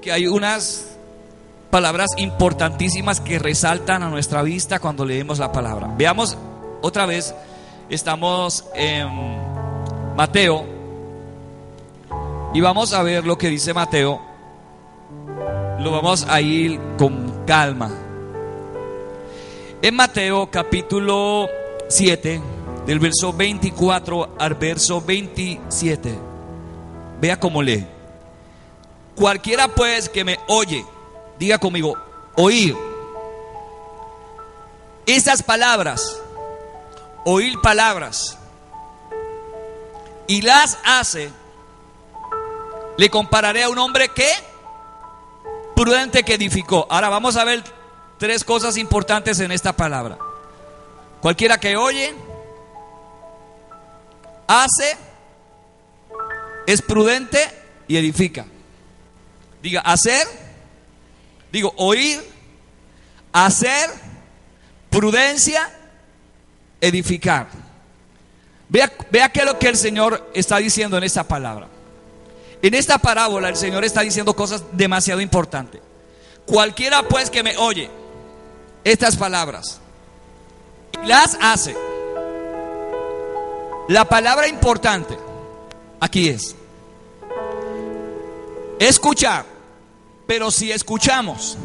que hay unas palabras importantísimas que resaltan a nuestra vista cuando leemos la palabra. Veamos otra vez, estamos en Mateo y vamos a ver lo que dice Mateo. Lo vamos a ir con calma. En Mateo capítulo 7, del verso 24 al verso 27, vea cómo lee. Cualquiera pues que me oye, diga conmigo, oír. Esas palabras, oír palabras, y las hace, le compararé a un hombre que prudente que edificó. Ahora vamos a ver tres cosas importantes en esta palabra. Cualquiera que oye, hace, es prudente y edifica. Diga, hacer, digo, oír, hacer, prudencia, edificar. Vea qué es lo que el Señor está diciendo en esta palabra. En esta parábola el Señor está diciendo cosas demasiado importantes. Cualquiera pues que me oye estas palabras y las hace. La palabra importante aquí es escuchar. Pero si escuchamos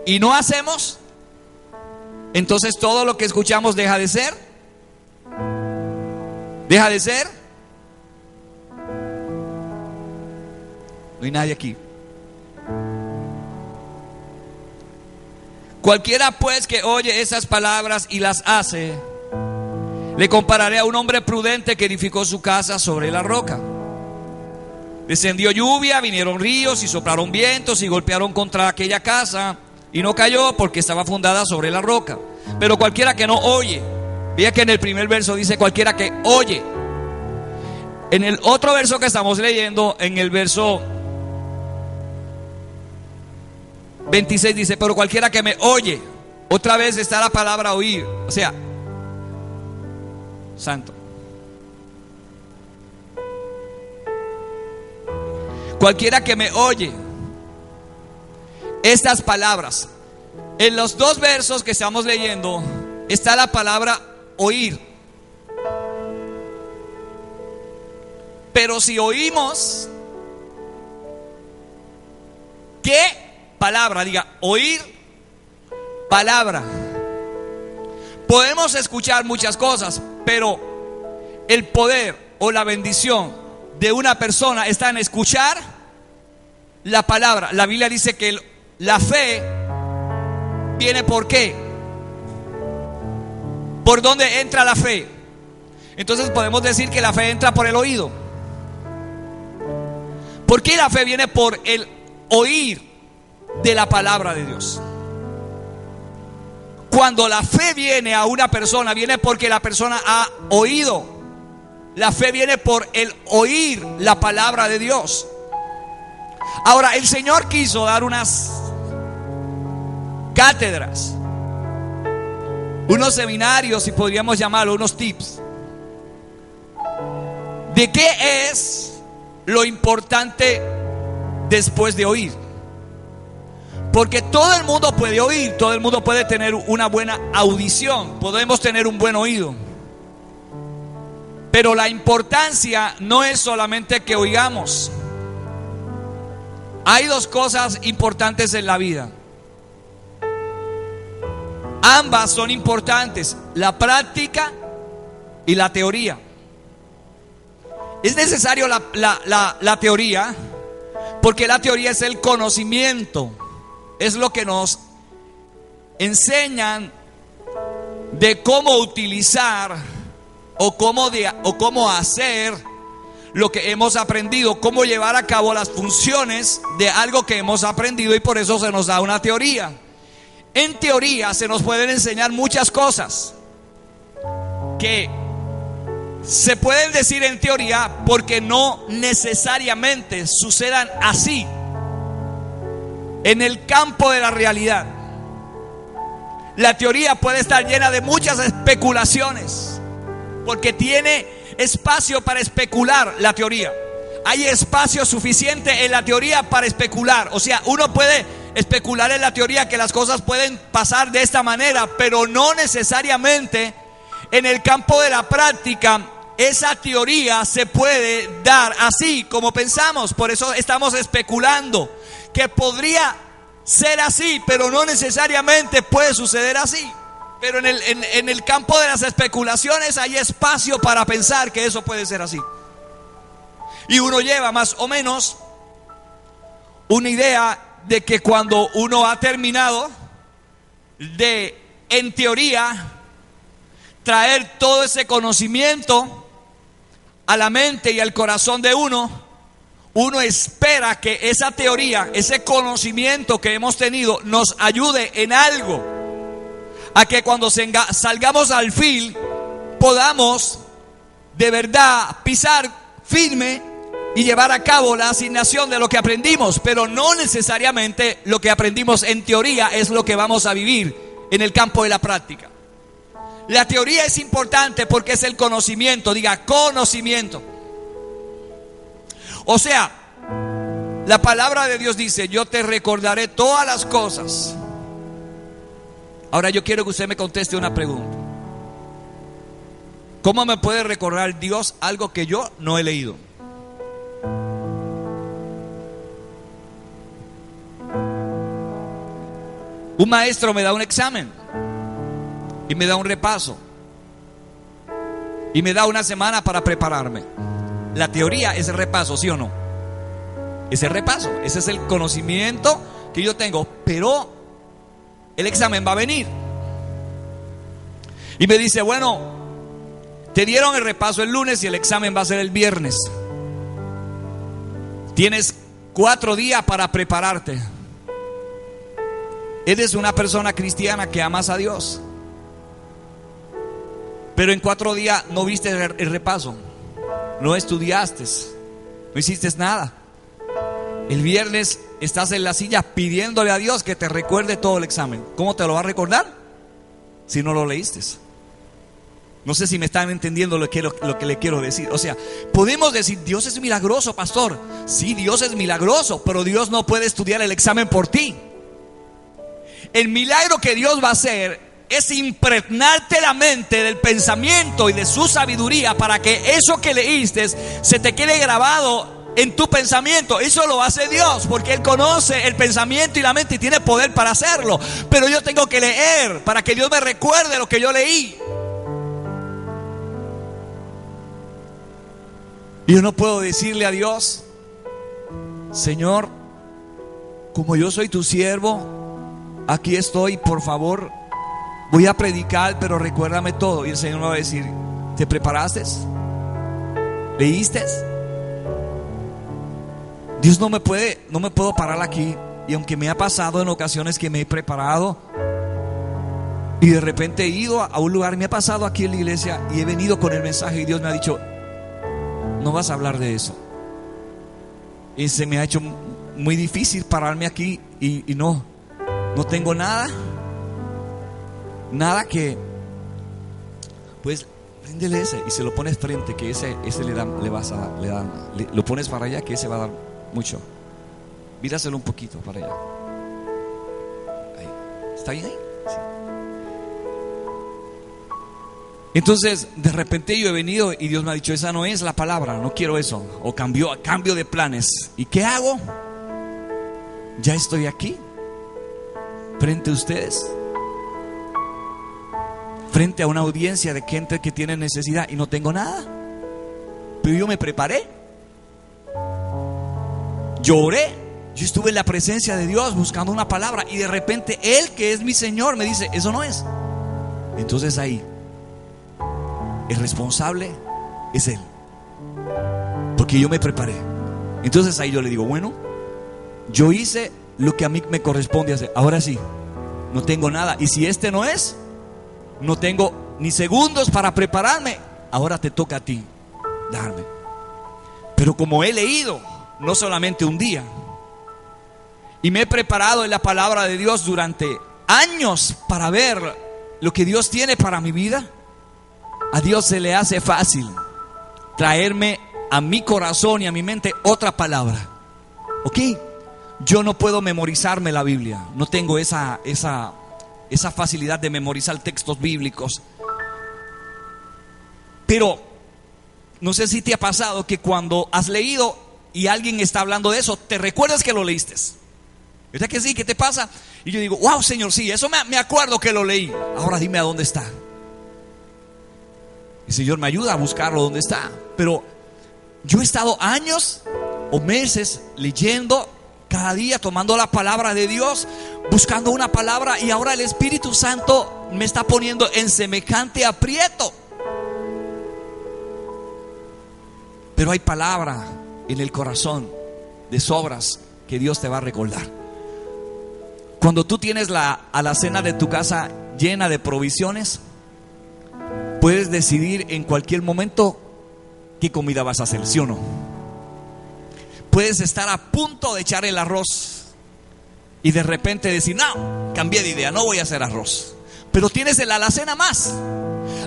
y no hacemos, entonces todo lo que escuchamos deja de ser. Deja de ser. No hay nadie aquí. Cualquiera pues que oye esas palabras y las hace, le compararé a un hombre prudente que edificó su casa sobre la roca. Descendió lluvia, vinieron ríos y soplaron vientos y golpearon contra aquella casa, y no cayó porque estaba fundada sobre la roca. Pero cualquiera que no oye, vea que en el primer verso dice cualquiera que oye. En el otro verso que estamos leyendo, en el verso 26 dice, pero cualquiera que me oye. Otra vez está la palabra oír, o sea, santo. Cualquiera que me oye estas palabras. En los dos versos que estamos leyendo está la palabra oír. Pero si oímos, ¿qué palabra? Diga, oír palabra. Podemos escuchar muchas cosas, pero el poder o la bendición de una persona está en escuchar la palabra. La Biblia dice que la fe viene ¿por qué? ¿Por dónde entra la fe? Entonces podemos decir que la fe entra por el oído. ¿Por qué la fe viene? Por el oír de la palabra de Dios. Cuando la fe viene a una persona, viene porque la persona ha oído. La fe viene por el oír la palabra de Dios. Ahora, el Señor quiso dar unas cátedras, unos seminarios, si podríamos llamarlo, unos tips, de qué es lo importante después de oír. Porque todo el mundo puede oír, todo el mundo puede tener una buena audición, podemos tener un buen oído. Pero la importancia no es solamente que oigamos. Hay dos cosas importantes en la vida. Ambas son importantes, la práctica y la teoría. Es necesario la teoría, porque la teoría es el conocimiento, es lo que nos enseñan de cómo utilizar o cómo hacer lo que hemos aprendido, cómo llevar a cabo las funciones de algo que hemos aprendido, y por eso se nos da una teoría. En teoría se nos pueden enseñar muchas cosas que se pueden decir en teoría porque no necesariamente sucedan así en el campo de la realidad. La teoría puede estar llena de muchas especulaciones porque tiene espacio para especular la teoría. hay espacio suficiente en la teoría para especular. O sea, uno puede especular en la teoría que las cosas pueden pasar de esta manera, pero no necesariamente en el campo de la práctica esa teoría se puede dar así como pensamos. Por eso estamos especulando que podría ser así, pero no necesariamente puede suceder así. Pero en el campo de las especulaciones hay espacio para pensar que eso puede ser así. Y uno lleva más o menos una idea de que cuando uno ha terminado de, en teoría, traer todo ese conocimiento a la mente y al corazón de uno, uno espera que esa teoría, ese conocimiento que hemos tenido, nos ayude en algo, a que cuando salgamos al fil podamos de verdad pisar firme y llevar a cabo la asignación de lo que aprendimos. Pero no necesariamente lo que aprendimos en teoría es lo que vamos a vivir en el campo de la práctica. La teoría es importante porque es el conocimiento, diga conocimiento. O sea, la palabra de Dios dice: yo te recordaré todas las cosas. Ahora yo quiero que usted me conteste una pregunta. ¿Cómo me puede recordar Dios algo que yo no he leído? Un maestro me da un examen y me da un repaso y me da una semana para prepararme. La teoría es el repaso, ¿sí o no? Es el repaso, ese es el conocimiento que yo tengo. Pero el examen va a venir y me dice: bueno, te dieron el repaso el lunes y el examen va a ser el viernes. Tienes 4 días para prepararte. Eres una persona cristiana que amas a Dios, pero en 4 días no viste el repaso, no estudiaste, no hiciste nada. El viernes estás en la silla pidiéndole a Dios que te recuerde todo el examen. ¿Cómo te lo va a recordar si no lo leíste? No sé si me están entendiendo lo que le quiero decir. O sea, podemos decir: Dios es milagroso, pastor. Sí, Dios es milagroso, pero Dios no puede estudiar el examen por ti. El milagro que Dios va a hacer es impregnarte la mente del pensamiento y de su sabiduría para que eso que leíste se te quede grabado en tu pensamiento. Eso lo hace Dios, porque Él conoce el pensamiento y la mente y tiene poder para hacerlo. Pero yo tengo que leer para que Dios me recuerde lo que yo leí. Y yo no puedo decirle a Dios: Señor, como yo soy tu siervo, aquí estoy, por favor, voy a predicar, pero recuérdame todo. Y el Señor me va a decir: ¿te preparaste? ¿Leíste? Dios no me puedo parar aquí. Y aunque me ha pasado en ocasiones que me he preparado y de repente he ido a un lugar, me ha pasado aquí en la iglesia y he venido con el mensaje y Dios me ha dicho: no vas a hablar de eso. Y se me ha hecho muy difícil pararme aquí y no tengo nada que, pues préndele ese y se lo pones frente, que ese lo pones para allá, que ese va a dar mucho. Míraselo un poquito para allá. Ahí. ¿Está bien ahí? Sí. Entonces de repente yo he venido y Dios me ha dicho: esa no es la palabra, no quiero eso. O cambio de planes. ¿Y qué hago? Ya estoy aquí frente a ustedes, frente a una audiencia de gente que tiene necesidad y no tengo nada. Pero yo me preparé, yo oré, yo estuve en la presencia de Dios buscando una palabra y de repente Él, que es mi Señor, me dice: eso no es. Entonces ahí el responsable es Él, porque yo me preparé. Entonces ahí yo le digo: bueno, yo hice lo que a mí me corresponde hacer. Ahora sí, no tengo nada. Y si este no es, no tengo ni segundos para prepararme. Ahora te toca a ti darme. Pero como he leído no solamente un día, y me he preparado en la palabra de Dios durante años para ver lo que Dios tiene para mi vida, a Dios se le hace fácil traerme a mi corazón y a mi mente otra palabra. ¿Ok? Yo no puedo memorizarme la Biblia. No tengo esa facilidad de memorizar textos bíblicos. Pero no sé si te ha pasado que cuando has leído y alguien está hablando de eso, te recuerdas que lo leíste. ¿Verdad que sí? ¿Qué te pasa? Y yo digo, wow, Señor, sí, eso me acuerdo que lo leí. Ahora dime a dónde está. Y el Señor me ayuda a buscarlo dónde está. Pero yo he estado años o meses leyendo cada día, tomando la palabra de Dios, buscando una palabra, y ahora el Espíritu Santo me está poniendo en semejante aprieto. Pero hay palabra en el corazón de sobras que Dios te va a recordar. Cuando tú tienes la alacena de tu casa llena de provisiones, puedes decidir en cualquier momento qué comida vas a hacer, ¿sí o no? Puedes estar a punto de echar el arroz y de repente decir, no, cambié de idea, no voy a hacer arroz. Pero tienes en la alacena más.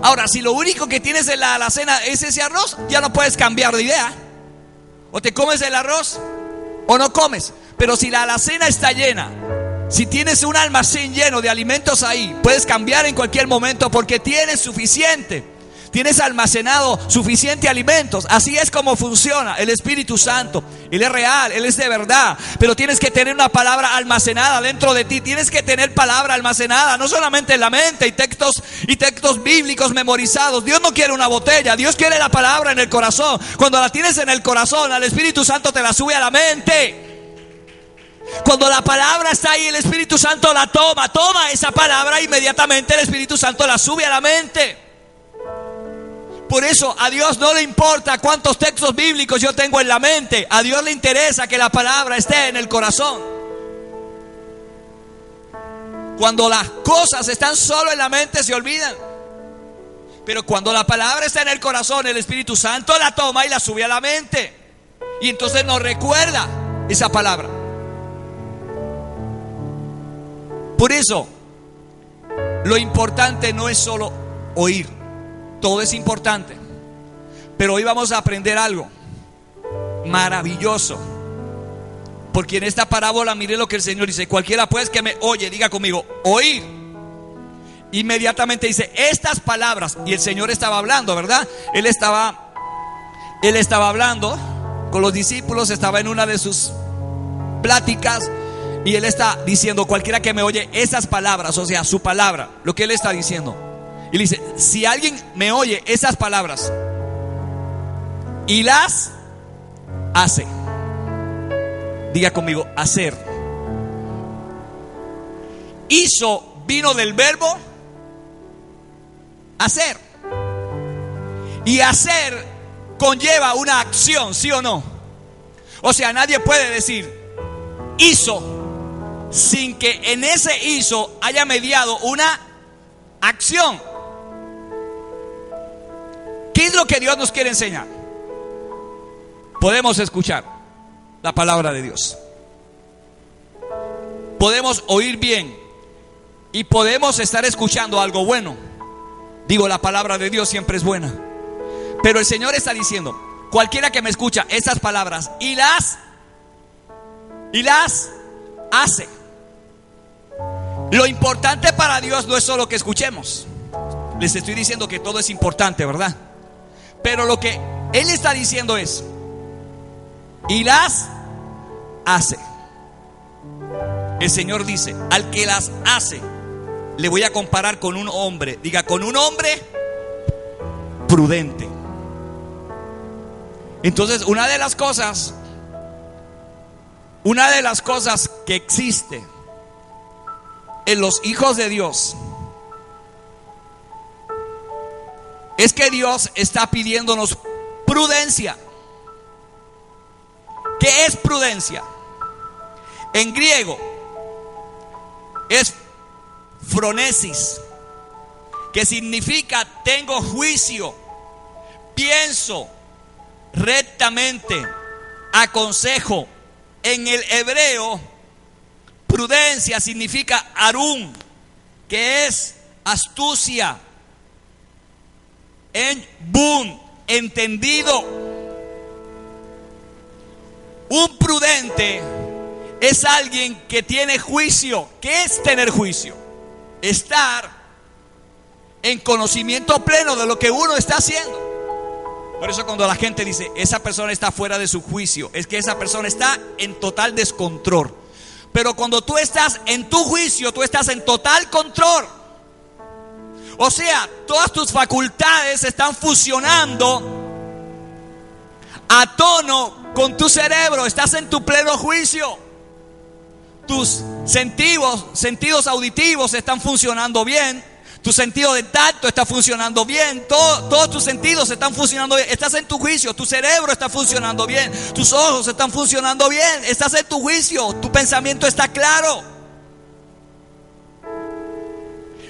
Ahora, si lo único que tienes en la alacena es ese arroz, ya no puedes cambiar de idea. O te comes el arroz o no comes. Pero si la alacena está llena, si tienes un almacén lleno de alimentos ahí, puedes cambiar en cualquier momento porque tienes suficiente. Tienes almacenado suficiente alimentos. Así es como funciona el Espíritu Santo. Él es real, Él es de verdad. Pero tienes que tener una palabra almacenada dentro de ti. Tienes que tener palabra almacenada, no solamente en la mente y textos bíblicos memorizados. Dios no quiere una botella, Dios quiere la palabra en el corazón. Cuando la tienes en el corazón, al Espíritu Santo te la sube a la mente. Cuando la palabra está ahí, el Espíritu Santo la toma esa palabra, inmediatamente el Espíritu Santo la sube a la mente. Por eso a Dios no le importa cuántos textos bíblicos yo tengo en la mente. A Dios le interesa que la palabra esté en el corazón. Cuando las cosas están solo en la mente se olvidan. Pero cuando la palabra está en el corazón, el Espíritu Santo la toma y la sube a la mente. Y entonces nos recuerda esa palabra. Por eso, lo importante no es solo oír. Todo es importante. Pero hoy vamos a aprender algo maravilloso. Porque en esta parábola, mire lo que el Señor dice. Cualquiera pues que me oye, diga conmigo, oír. Inmediatamente dice, estas palabras. Y el Señor estaba hablando, ¿verdad? Él estaba hablando con los discípulos. Estaba en una de sus pláticas. Y Él está diciendo, cualquiera que me oye esas palabras, o sea, su palabra, lo que Él está diciendo. Y le dice, si alguien me oye esas palabras y las hace, diga conmigo, hacer. Hizo vino del verbo hacer. Y hacer conlleva una acción, ¿sí o no? O sea, nadie puede decir hizo sin que en ese hizo haya mediado una acción. ¿Qué es lo que Dios nos quiere enseñar? Podemos escuchar la palabra de Dios. Podemos oír bien. Y podemos estar escuchando algo bueno. Digo, la palabra de Dios siempre es buena. Pero el Señor está diciendo, cualquiera que me escucha esas palabras y las hace. Lo importante para Dios no es solo que escuchemos. Les estoy diciendo que todo es importante, ¿verdad? Pero lo que Él está diciendo es, y las hace. El Señor dice, al que las hace, le voy a comparar con un hombre. Diga, con un hombre prudente. Entonces, una de las cosas que existe en los hijos de Dios es que Dios está pidiéndonos prudencia. ¿Qué es prudencia? En griego es phronesis, que significa tengo juicio, pienso rectamente, aconsejo. En el hebreo, prudencia significa arun, que es astucia. En bun, entendido. Un prudente es alguien que tiene juicio. ¿Qué es tener juicio? Estar en conocimiento pleno de lo que uno está haciendo. Por eso cuando la gente dice, esa persona está fuera de su juicio, es que esa persona está en total descontrol. Pero cuando tú estás en tu juicio, tú estás en total control. O sea, todas tus facultades están fusionando a tono con tu cerebro. Estás en tu pleno juicio. Tus sentidos auditivos están funcionando bien. Tu sentido de tacto está funcionando bien. Todos tus sentidos están funcionando bien. Estás en tu juicio. Tu cerebro está funcionando bien. Tus ojos están funcionando bien. Estás en tu juicio. Tu pensamiento está claro.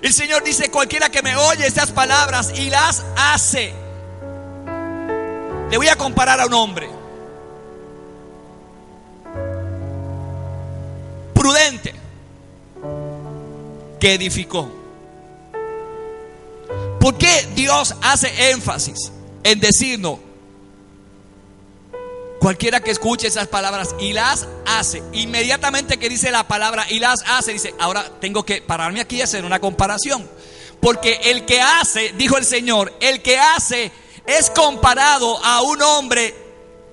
El Señor dice, cualquiera que me oye estas palabras y las hace. Le voy a comparar a un hombre prudente que edificó. ¿Por qué Dios hace énfasis en decirnos, cualquiera que escuche esas palabras y las hace? Inmediatamente que dice la palabra y las hace, dice, ahora tengo que pararme aquí y hacer una comparación. Porque el que hace, dijo el Señor, el que hace es comparado a un hombre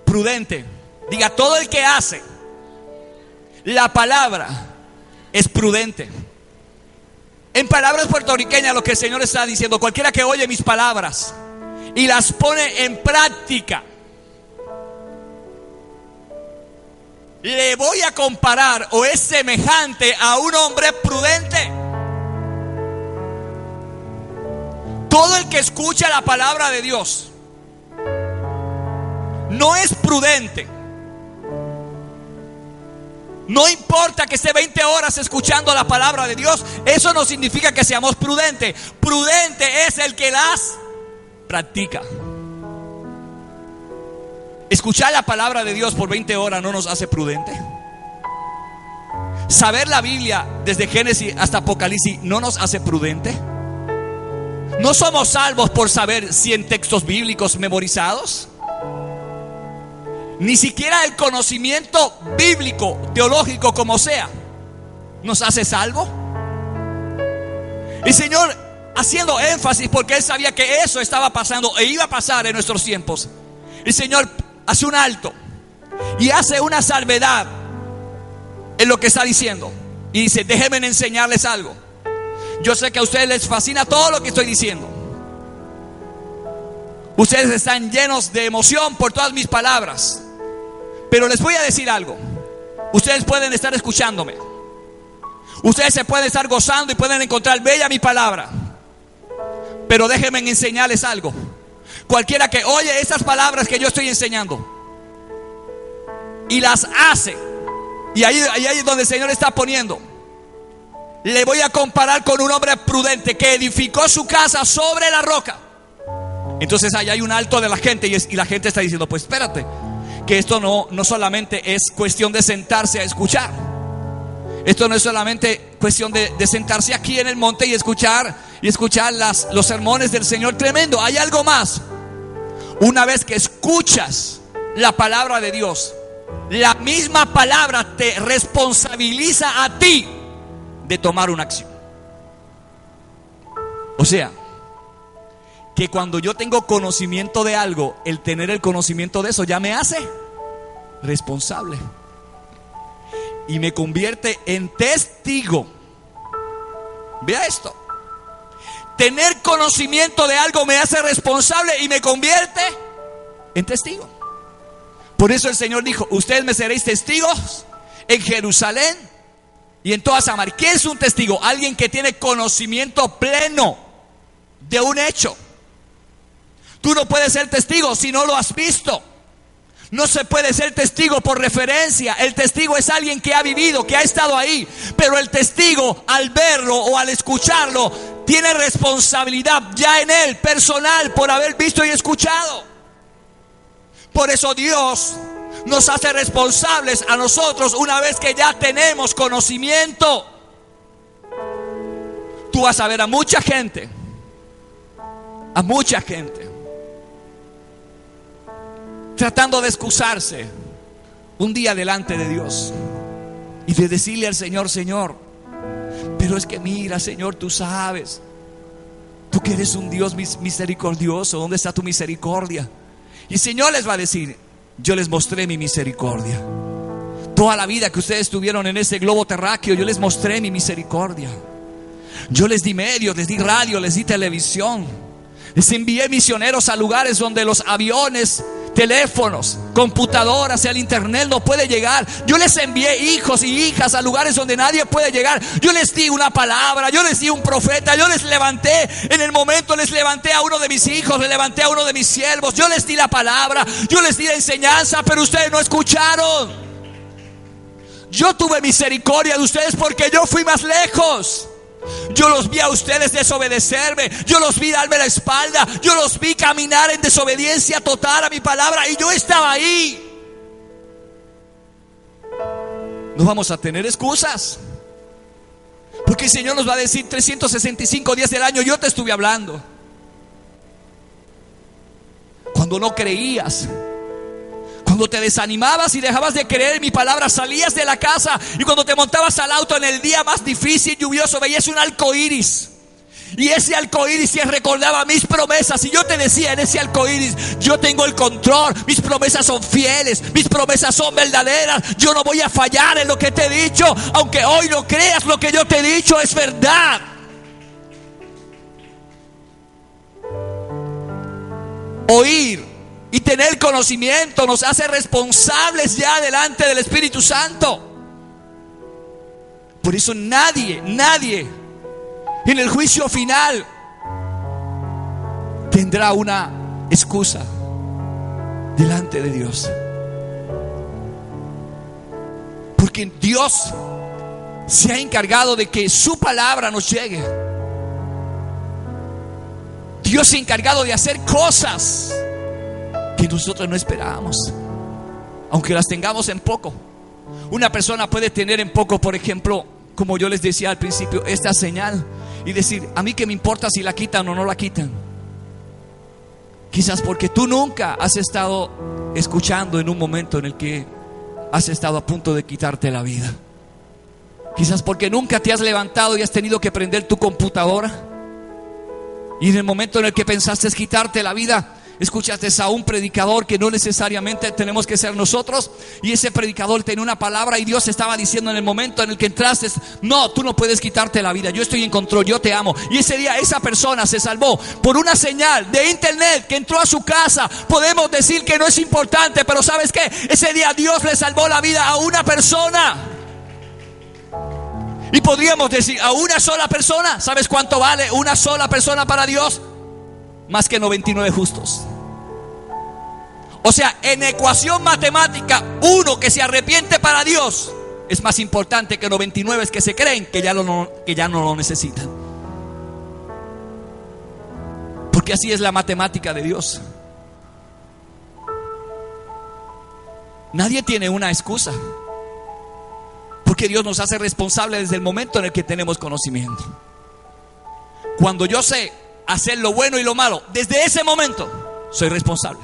prudente. Diga, todo el que hace la palabra es prudente. En palabras puertorriqueñas, lo que el Señor está diciendo, cualquiera que oye mis palabras y las pone en práctica, le voy a comparar o es semejante a un hombre prudente. Todo el que escucha la palabra de Dios no es prudente. No importa que esté 20 horas escuchando la palabra de Dios, eso no significa que seamos prudentes. Prudente es el que las practica. Escuchar la palabra de Dios por 20 horas no nos hace prudente. Saber la Biblia desde Génesis hasta Apocalipsis no nos hace prudente. No somos salvos por saber 100 textos bíblicos memorizados. Ni siquiera el conocimiento bíblico, teológico como sea, nos hace salvo. El Señor haciendo énfasis porque Él sabía que eso estaba pasando e iba a pasar en nuestros tiempos. El Señor hace un alto y hace una salvedad en lo que está diciendo. Y dice, déjenme enseñarles algo. Yo sé que a ustedes les fascina todo lo que estoy diciendo. Ustedes están llenos de emoción por todas mis palabras. Pero les voy a decir algo. Ustedes pueden estar escuchándome. Ustedes se pueden estar gozando y pueden encontrar bella mi palabra. Pero déjenme enseñarles algo. Cualquiera que oye esas palabras que yo estoy enseñando y las hace, y ahí es donde el Señor está poniendo, le voy a comparar con un hombre prudente que edificó su casa sobre la roca. Entonces ahí hay un alto de la gente y la gente está diciendo, pues espérate, que esto no solamente es cuestión de sentarse a escuchar. Esto no es solamente cuestión de sentarse aquí en el monte y escuchar los sermones del Señor tremendo. Hay algo más. Una vez que escuchas la palabra de Dios, la misma palabra te responsabiliza a ti de tomar una acción. O sea, que cuando yo tengo conocimiento de algo, el tener el conocimiento de eso ya me hace responsable y me convierte en testigo. Vea esto. Tener conocimiento de algo me hace responsable y me convierte en testigo. Por eso el Señor dijo, ustedes me seréis testigos en Jerusalén y en toda Samaria. ¿Qué es un testigo? Alguien que tiene conocimiento pleno de un hecho. Tú no puedes ser testigo si no lo has visto. No se puede ser testigo por referencia. El testigo es alguien que ha vivido, que ha estado ahí. Pero el testigo, al verlo o al escucharlo, tiene responsabilidad ya en él, personal, por haber visto y escuchado. Por eso Dios nos hace responsables a nosotros una vez que ya tenemos conocimiento. Tú vas a ver a mucha gente tratando de excusarse. un día delante de Dios y de decirle al Señor: Señor, pero es que mira, Señor, tú sabes, tú que eres un Dios misericordioso, ¿dónde está tu misericordia? Y el Señor les va a decir: yo les mostré mi misericordia. Toda la vida que ustedes estuvieron en ese globo terráqueo, yo les mostré mi misericordia. Yo les di medios, les di radio, les di televisión. Les envié misioneros a lugares donde los aviones, teléfonos, computadoras, el internet no puede llegar. Yo les envié hijos y hijas a lugares donde nadie puede llegar. Yo les di una palabra, yo les di un profeta, yo les levanté. En el momento les levanté a uno de mis hijos, les levanté a uno de mis siervos. Yo les di la palabra, yo les di la enseñanza, pero ustedes no escucharon. Yo tuve misericordia de ustedes porque yo fui más lejos. Yo los vi a ustedes desobedecerme, yo los vi darme la espalda, yo los vi caminar en desobediencia total a mi palabra, y yo estaba ahí. No vamos a tener excusas, porque el Señor nos va a decir 365 días del año: yo te estuve hablando. Cuando no creías, cuando te desanimabas y dejabas de creer en mi palabra, salías de la casa, y cuando te montabas al auto en el día más difícil, lluvioso, veías un arco iris. Y ese arco iris te recordaba mis promesas. Y yo te decía en ese arco iris: yo tengo el control, mis promesas son fieles, mis promesas son verdaderas. Yo no voy a fallar en lo que te he dicho. Aunque hoy no creas, lo que yo te he dicho es verdad. Oír y tener conocimiento nos hace responsables ya delante del Espíritu Santo. Por eso nadie en el juicio final tendrá una excusa delante de Dios. Porque Dios se ha encargado de que su palabra nos llegue. Dios se ha encargado de hacer cosas que nosotros no esperábamos, aunque las tengamos en poco. Una persona puede tener en poco, por ejemplo, como yo les decía al principio, esta señal, y decir: a mí qué me importa si la quitan o no la quitan. Quizás porque tú nunca has estado escuchando en un momento en el que has estado a punto de quitarte la vida. Quizás porque nunca te has levantado y has tenido que prender tu computadora, y en el momento en el que pensaste quitarte la vida, escuchaste a un predicador que no necesariamente tenemos que ser nosotros, y ese predicador tenía una palabra y Dios estaba diciendo en el momento en el que entraste: no, tú no puedes quitarte la vida, yo estoy en control, yo te amo. Y ese día esa persona se salvó por una señal de internet que entró a su casa. Podemos decir que no es importante, pero ¿sabes qué? Ese día Dios le salvó la vida a una persona. Y podríamos decir: a una sola persona. ¿Sabes cuánto vale una sola persona para Dios? Más que 99 justos. O sea, en ecuación matemática, uno que se arrepiente para Dios es más importante que 99 que se creen que ya no lo necesitan. Porque así es la matemática de Dios. Nadie tiene una excusa, porque Dios nos hace responsables desde el momento en el que tenemos conocimiento. Cuando yo sé hacer lo bueno y lo malo, desde ese momento soy responsable.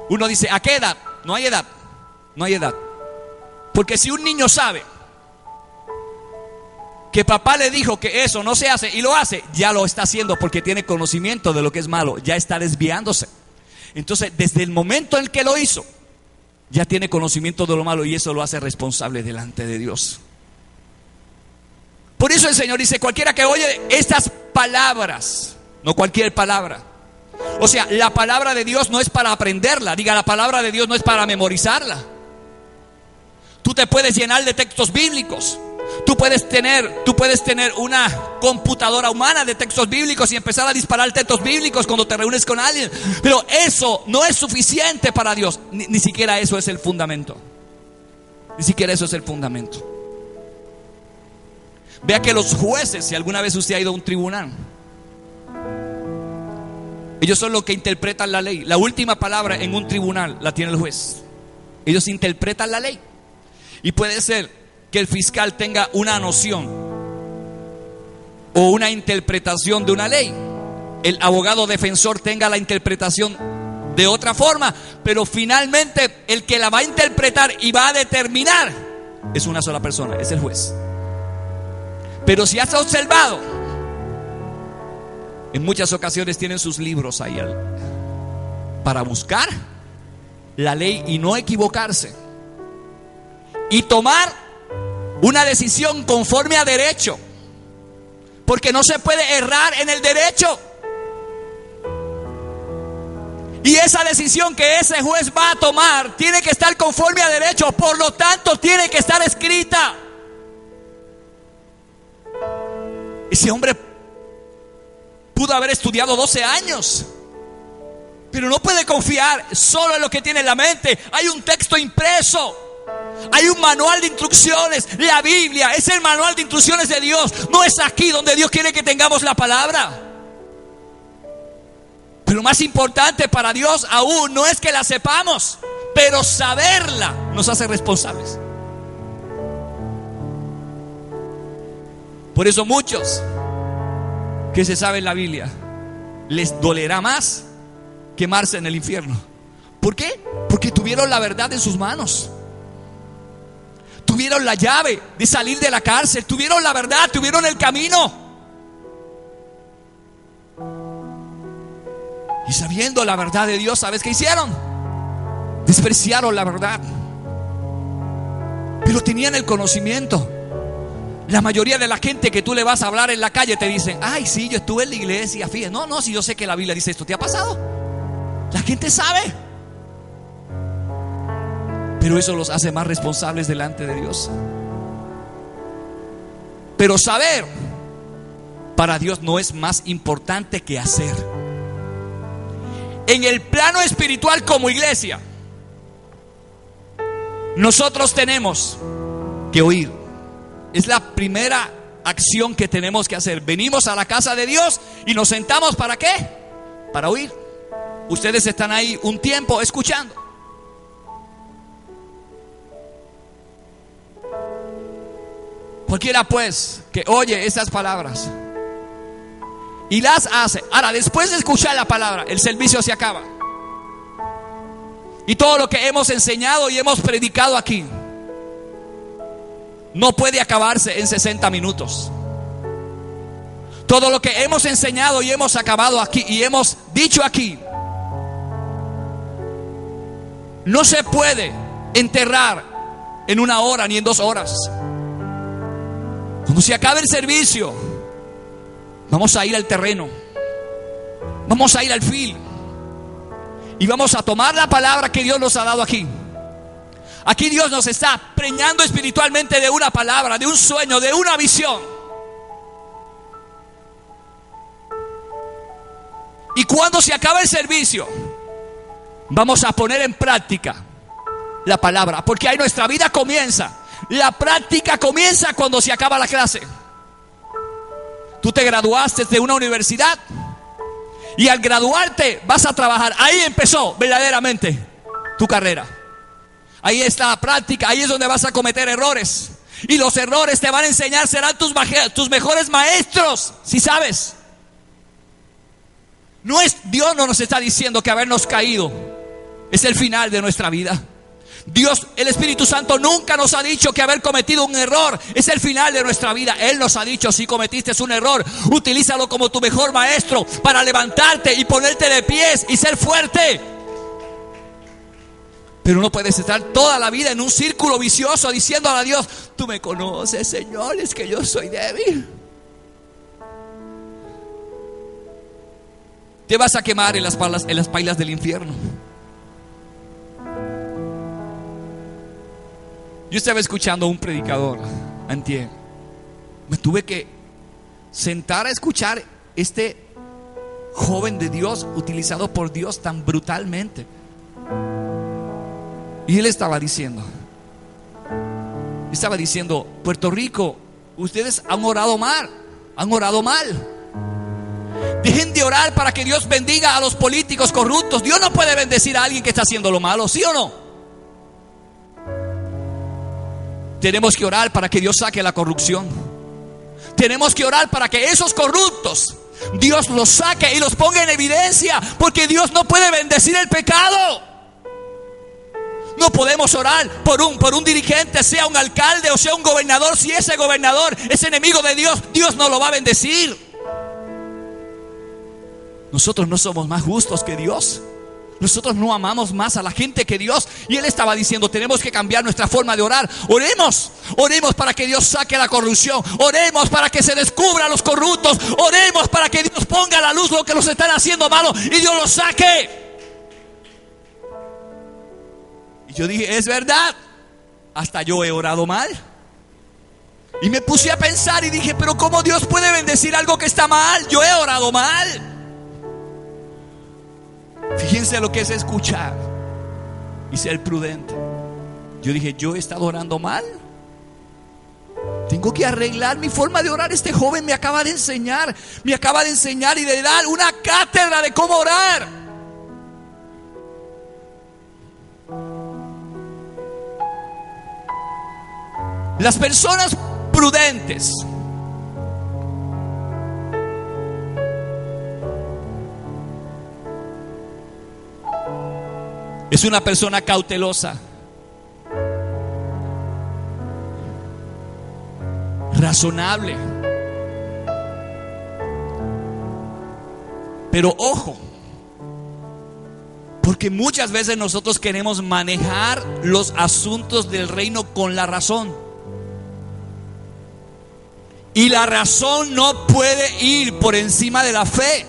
Uno dice: ¿a qué edad? No hay edad. No hay edad. Porque si un niño sabe que papá le dijo que eso no se hace y lo hace, ya lo está haciendo porque tiene conocimiento de lo que es malo, ya está desviándose. Entonces, desde el momento en el que lo hizo, ya tiene conocimiento de lo malo, y eso lo hace responsable delante de Dios. Por eso el Señor dice: cualquiera que oye estas palabras, no cualquier palabra. O sea, la palabra de Dios no es para aprenderla. Diga: la palabra de Dios no es para memorizarla. Tú te puedes llenar de textos bíblicos. Tú puedes tener una computadora humana de textos bíblicos y empezar a disparar textos bíblicos cuando te reúnes con alguien. Pero eso no es suficiente para Dios. Ni siquiera eso es el fundamento. Ni siquiera eso es el fundamento. Vea que los jueces, si alguna vez usted ha ido a un tribunal, ellos son los que interpretan la ley. La última palabra en un tribunal la tiene el juez. Ellos interpretan la ley. Y puede ser que el fiscal tenga una noción o una interpretación de una ley, el abogado defensor tenga la interpretación de otra forma, pero finalmente el que la va a interpretar y va a determinar es una sola persona, es el juez. Pero si has observado, en muchas ocasiones tienen sus libros ahí para buscar la ley y no equivocarse y tomar una decisión conforme a derecho, porque no se puede errar en el derecho. Y esa decisión que ese juez va a tomar tiene que estar conforme a derecho, por lo tanto tiene que estar escrita. Ese hombre pudo haber estudiado 12 años, pero no puede confiar solo en lo que tiene en la mente. Hay un texto impreso, hay un manual de instrucciones. La Biblia es el manual de instrucciones de Dios. No es aquí donde Dios quiere que tengamos la palabra. Pero lo más importante para Dios aún no es que la sepamos, pero saberla nos hace responsables. Por eso muchos que se saben la Biblia les dolerá más quemarse en el infierno. ¿Por qué? Porque tuvieron la verdad en sus manos. Tuvieron la llave de salir de la cárcel. Tuvieron la verdad, tuvieron el camino. Y sabiendo la verdad de Dios, ¿sabes qué hicieron? Despreciaron la verdad, pero tenían el conocimiento. La mayoría de la gente que tú le vas a hablar en la calle te dicen: ay, sí, yo estuve en la iglesia, fíjate. No, si yo sé que la Biblia dice esto. ¿Te ha pasado? La gente sabe, pero eso los hace más responsables delante de Dios. Pero saber para Dios no es más importante que hacer. En el plano espiritual, como iglesia, nosotros tenemos que oír. Es la primera acción que tenemos que hacer. Venimos a la casa de Dios y nos sentamos, ¿para qué? Para oír. Ustedes están ahí un tiempo escuchando. Cualquiera pues que oye estas palabras y las hace. Ahora, después de escuchar la palabra, el servicio se acaba. Y todo lo que hemos enseñado y hemos predicado aquí no puede acabarse en 60 minutos. Todo lo que hemos enseñado y hemos acabado aquí y hemos dicho aquí no se puede enterrar en 1 hora ni en 2 horas. Cuando se acabe el servicio, vamos a ir al terreno, vamos a ir al field y vamos a tomar la palabra que Dios nos ha dado aquí. Aquí Dios nos está preñando espiritualmente de una palabra, de un sueño, de una visión. Y cuando se acaba el servicio, vamos a poner en práctica la palabra, porque ahí nuestra vida comienza. La práctica comienza cuando se acaba la clase. Tú te graduaste de una universidad y al graduarte vas a trabajar. Ahí empezó verdaderamente tu carrera. Ahí está la práctica, ahí es donde vas a cometer errores. Y los errores te van a enseñar, serán tus mejores maestros, si sabes. Dios no nos está diciendo que habernos caído es el final de nuestra vida. Dios, el Espíritu Santo, nunca nos ha dicho que haber cometido un error es el final de nuestra vida. Él nos ha dicho: si cometiste un error, utilízalo como tu mejor maestro para levantarte y ponerte de pies y ser fuerte. Pero no puedes estar toda la vida en un círculo vicioso diciéndole a Dios: tú me conoces, Señor, es que yo soy débil. Te vas a quemar en las pailas del infierno. Yo estaba escuchando a un predicador antier. Me tuve que sentar a escuchar este joven de Dios utilizado por Dios tan brutalmente. Y él estaba diciendo, Puerto Rico, ustedes han orado mal. Dejen de orar para que Dios bendiga a los políticos corruptos. Dios no puede bendecir a alguien que está haciendo lo malo, ¿sí o no? Tenemos que orar para que Dios saque la corrupción. Tenemos que orar para que esos corruptos Dios los saque y los ponga en evidencia, porque Dios no puede bendecir el pecado. No podemos orar por un dirigente, sea un alcalde o sea un gobernador. Si ese gobernador es enemigo de Dios, Dios no lo va a bendecir. Nosotros no somos más justos que Dios. Nosotros no amamos más a la gente que Dios. Y Él estaba diciendo, tenemos que cambiar nuestra forma de orar. Oremos para que Dios saque la corrupción. Oremos para que se descubra a los corruptos. Oremos para que Dios ponga a la luz lo que los están haciendo malo y Dios los saque. Y yo dije, es verdad, hasta yo he orado mal. Y me puse a pensar y dije, pero ¿cómo Dios puede bendecir algo que está mal? Yo he orado mal. Fíjense lo que es escuchar y ser prudente. Yo dije, yo he estado orando mal. Tengo que arreglar mi forma de orar. Este joven me acaba de enseñar y de dar una cátedra de cómo orar. Las personas prudentes es una persona cautelosa, razonable. Pero ojo, porque muchas veces nosotros queremos manejar los asuntos del reino con la razón. Y la razón no puede ir por encima de la fe.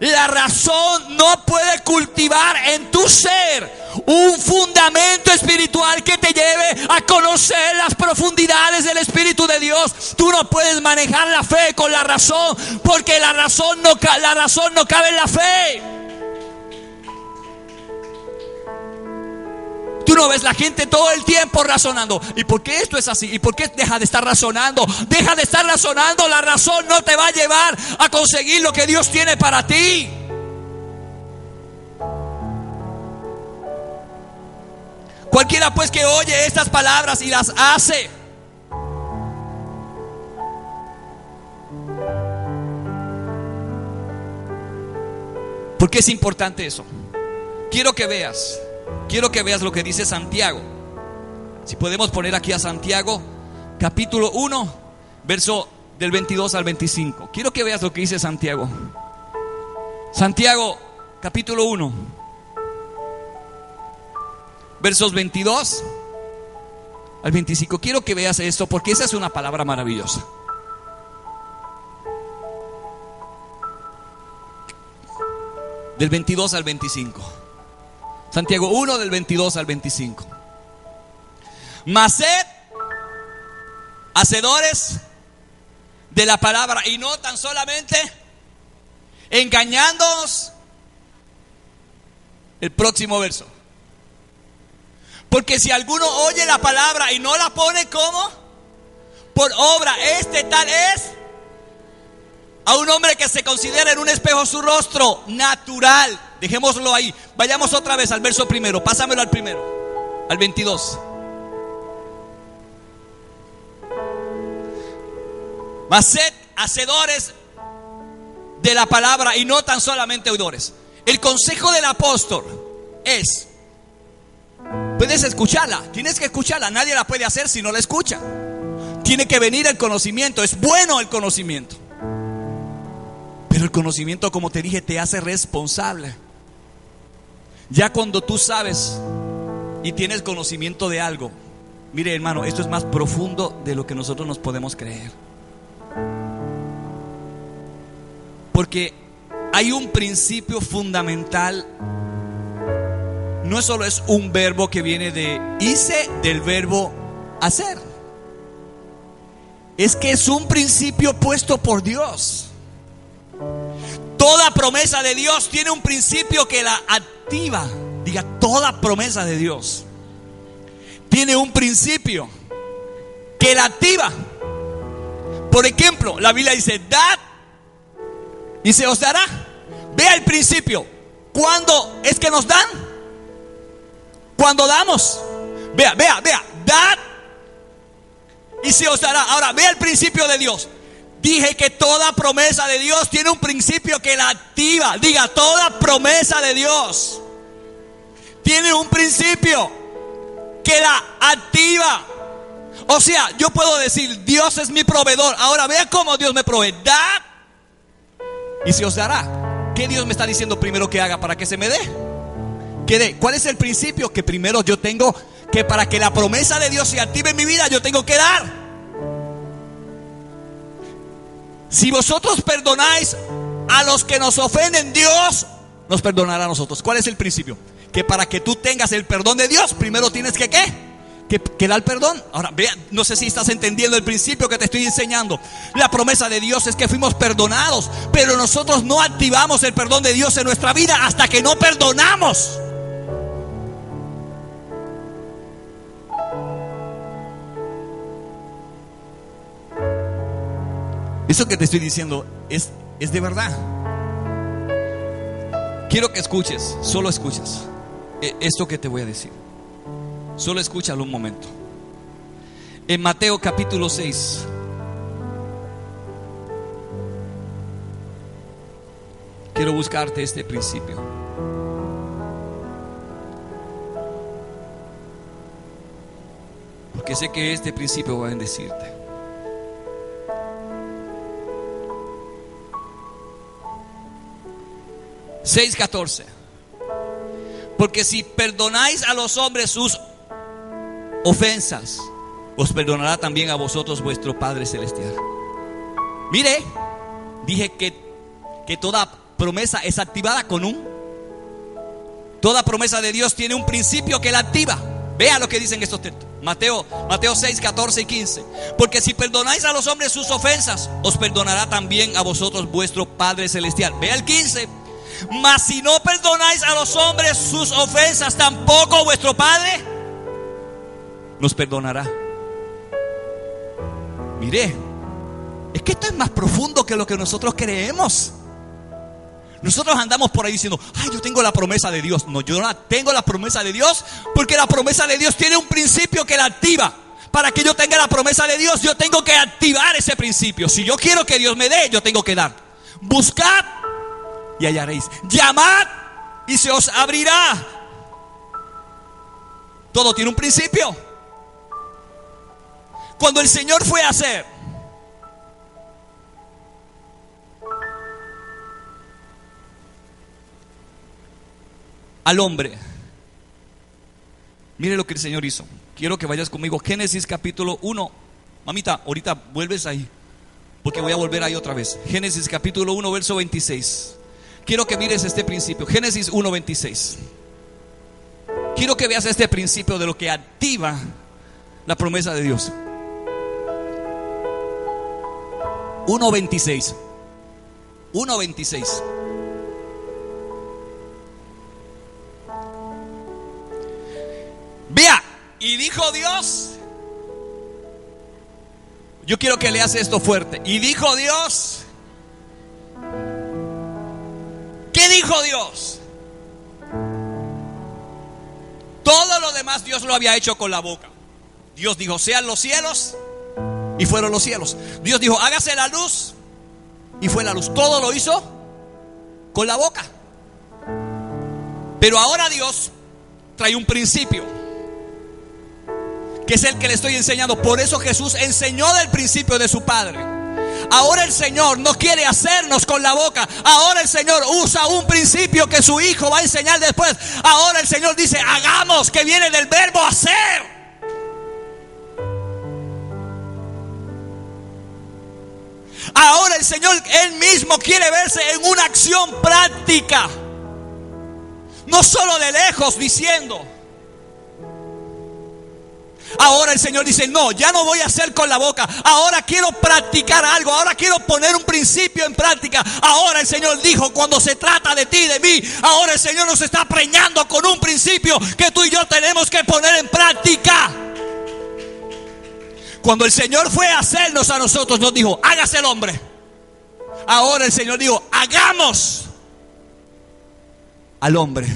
La razón no puede cultivar en tu ser un fundamento espiritual que te lleve a conocer las profundidades del Espíritu de Dios. Tú no puedes manejar la fe con la razón, porque la razón no cabe en la fe. Tú no ves la gente todo el tiempo razonando. ¿Y por qué esto es así? ¿Y por qué deja de estar razonando? Deja de estar razonando. La razón no te va a llevar a conseguir lo que Dios tiene para ti. Cualquiera pues que oye estas palabras y las hace. ¿Por qué es importante eso? Quiero que veas lo que dice Santiago. Si podemos poner aquí a Santiago, capítulo 1, verso del 22 al 25. Quiero que veas lo que dice Santiago. Santiago, capítulo 1, versos 22 al 25. Quiero que veas esto, porque esa es una palabra maravillosa. Del 22 al 25. Santiago 1, del 22 al 25. Mas sed hacedores de la palabra, y no tan solamente engañándoos. El próximo verso. Porque si alguno oye la palabra y no la pone como por obra, este tal es a un hombre que se considera en un espejo su rostro natural. Dejémoslo ahí. Vayamos otra vez al verso primero. Pásamelo al primero, al 22. Mas sed hacedores de la palabra y no tan solamente oidores. El consejo del apóstol es: puedes escucharla, tienes que escucharla. Nadie la puede hacer si no la escucha. Tiene que venir el conocimiento. Es bueno el conocimiento, pero el conocimiento, como te dije, te hace responsable. Ya cuando tú sabes y tienes conocimiento de algo, mire hermano, esto es más profundo de lo que nosotros nos podemos creer. Porque hay un principio fundamental. No solo es un verbo que viene de hice, del verbo hacer. Es que es un principio puesto por Dios. Toda promesa de Dios tiene un principio que la activa. Diga, toda promesa de Dios tiene un principio que la activa. Por ejemplo, la Biblia dice: dad y se os dará. Vea el principio. ¿Cuándo es que nos dan? Cuando damos. Vea. Dad y se os dará. Ahora, vea el principio de Dios. Dije que toda promesa de Dios tiene un principio que la activa. Diga, toda promesa de Dios tiene un principio que la activa. O sea, yo puedo decir, Dios es mi proveedor. Ahora vea cómo Dios me provee. Dad y se os dará. ¿Qué Dios me está diciendo primero que haga para que se me dé? Que dé. ¿Cuál es el principio? Que primero yo tengo que, para que la promesa de Dios se active en mi vida, yo tengo que dar. Si vosotros perdonáis a los que nos ofenden, Dios nos perdonará a nosotros. ¿Cuál es el principio? Que para que tú tengas el perdón de Dios, primero tienes que ¿qué? Que dar perdón. Ahora, vea, no sé si estás entendiendo el principio que te estoy enseñando. La promesa de Dios es que fuimos perdonados, pero nosotros no activamos el perdón de Dios en nuestra vida hasta que no perdonamos. Eso que te estoy diciendo es de verdad. Quiero que escuches, solo escuches esto que te voy a decir. Solo escúchalo un momento. En Mateo capítulo 6, quiero buscarte este principio. Porque sé que este principio va a bendecirte. (6:14) Porque si perdonáis a los hombres sus ofensas, os perdonará también a vosotros vuestro Padre Celestial. Mire, dije que toda promesa es activada con toda promesa de Dios tiene un principio que la activa. Vea lo que dicen estos textos. Mateo 6, 14 y 15. Porque si perdonáis a los hombres sus ofensas, os perdonará también a vosotros vuestro Padre Celestial. Vea el 15. Mas si no perdonáis a los hombres sus ofensas, tampoco vuestro Padre nos perdonará. Mire, es que esto es más profundo que lo que nosotros creemos. Nosotros andamos por ahí diciendo, ay, yo tengo la promesa de Dios. No, yo no tengo la promesa de Dios, porque la promesa de Dios tiene un principio que la activa. Para que yo tenga la promesa de Dios, yo tengo que activar ese principio. Si yo quiero que Dios me dé, yo tengo que dar. Buscad y hallaréis. Llamad y se os abrirá. Todo tiene un principio. Cuando el Señor fue a hacer al hombre, mire lo que el Señor hizo. Quiero que vayas conmigo. Génesis capítulo 1. Mamita, ahorita vuelves ahí, porque voy a volver ahí otra vez. Génesis capítulo 1, verso 26. Quiero que mires este principio. Génesis 1, 26. Quiero que veas este principio de lo que activa la promesa de Dios. 1:26. 1:26. Vea, y dijo Dios. Yo quiero que leas esto fuerte. Y dijo Dios. ¿Qué dijo Dios? Todo lo demás Dios lo había hecho con la boca. Dios dijo, sean los cielos, y fueron los cielos. Dios dijo, hágase la luz, y fue la luz. Todo lo hizo con la boca. Pero ahora Dios trae un principio, que es el que le estoy enseñando. Por eso Jesús enseñó del principio de su Padre. Ahora el Señor no quiere hacernos con la boca. Ahora el Señor usa un principio que su Hijo va a enseñar después. Ahora el Señor dice, hagamos, que viene del verbo hacer. Ahora el Señor Él mismo quiere verse en una acción práctica, no solo de lejos diciendo. Ahora el Señor dice, no, ya no voy a hacer con la boca. Ahora quiero practicar algo. Ahora quiero poner un principio en práctica. Ahora el Señor dijo, cuando se trata de ti, de mí, ahora el Señor nos está preñando con un principio que tú y yo tenemos que poner en práctica. Cuando el Señor fue a hacernos a nosotros, nos dijo, hágase el hombre. Ahora el Señor dijo, hagamos al hombre.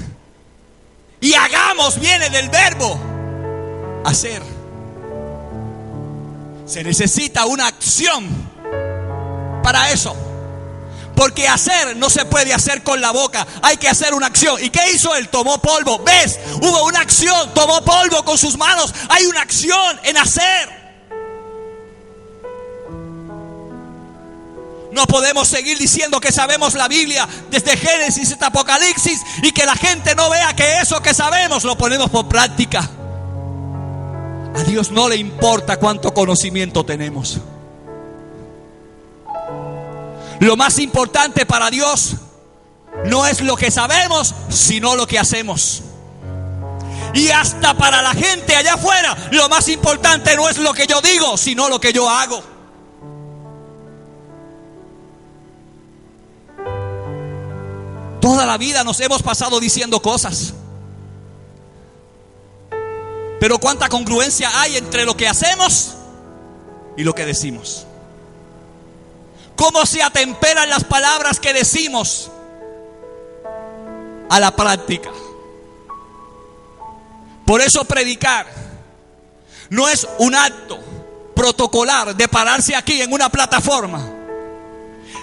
Y hagamos viene del verbo hacer. Se necesita una acción para eso. Porque hacer no se puede hacer con la boca, hay que hacer una acción. ¿Y qué hizo él? Tomó polvo. ¿Ves? Hubo una acción, tomó polvo con sus manos. Hay una acción en hacer. No podemos seguir diciendo que sabemos la Biblia desde Génesis hasta Apocalipsis y que la gente no vea que eso que sabemos lo ponemos por práctica. A Dios no le importa cuánto conocimiento tenemos. Lo más importante para Dios no es lo que sabemos, sino lo que hacemos. Y hasta para la gente allá afuera, lo más importante no es lo que yo digo, sino lo que yo hago. Toda la vida nos hemos pasado diciendo cosas, pero ¿cuánta congruencia hay entre lo que hacemos y lo que decimos? ¿Cómo se atemperan las palabras que decimos a la práctica? Por eso predicar no es un acto protocolar de pararse aquí en una plataforma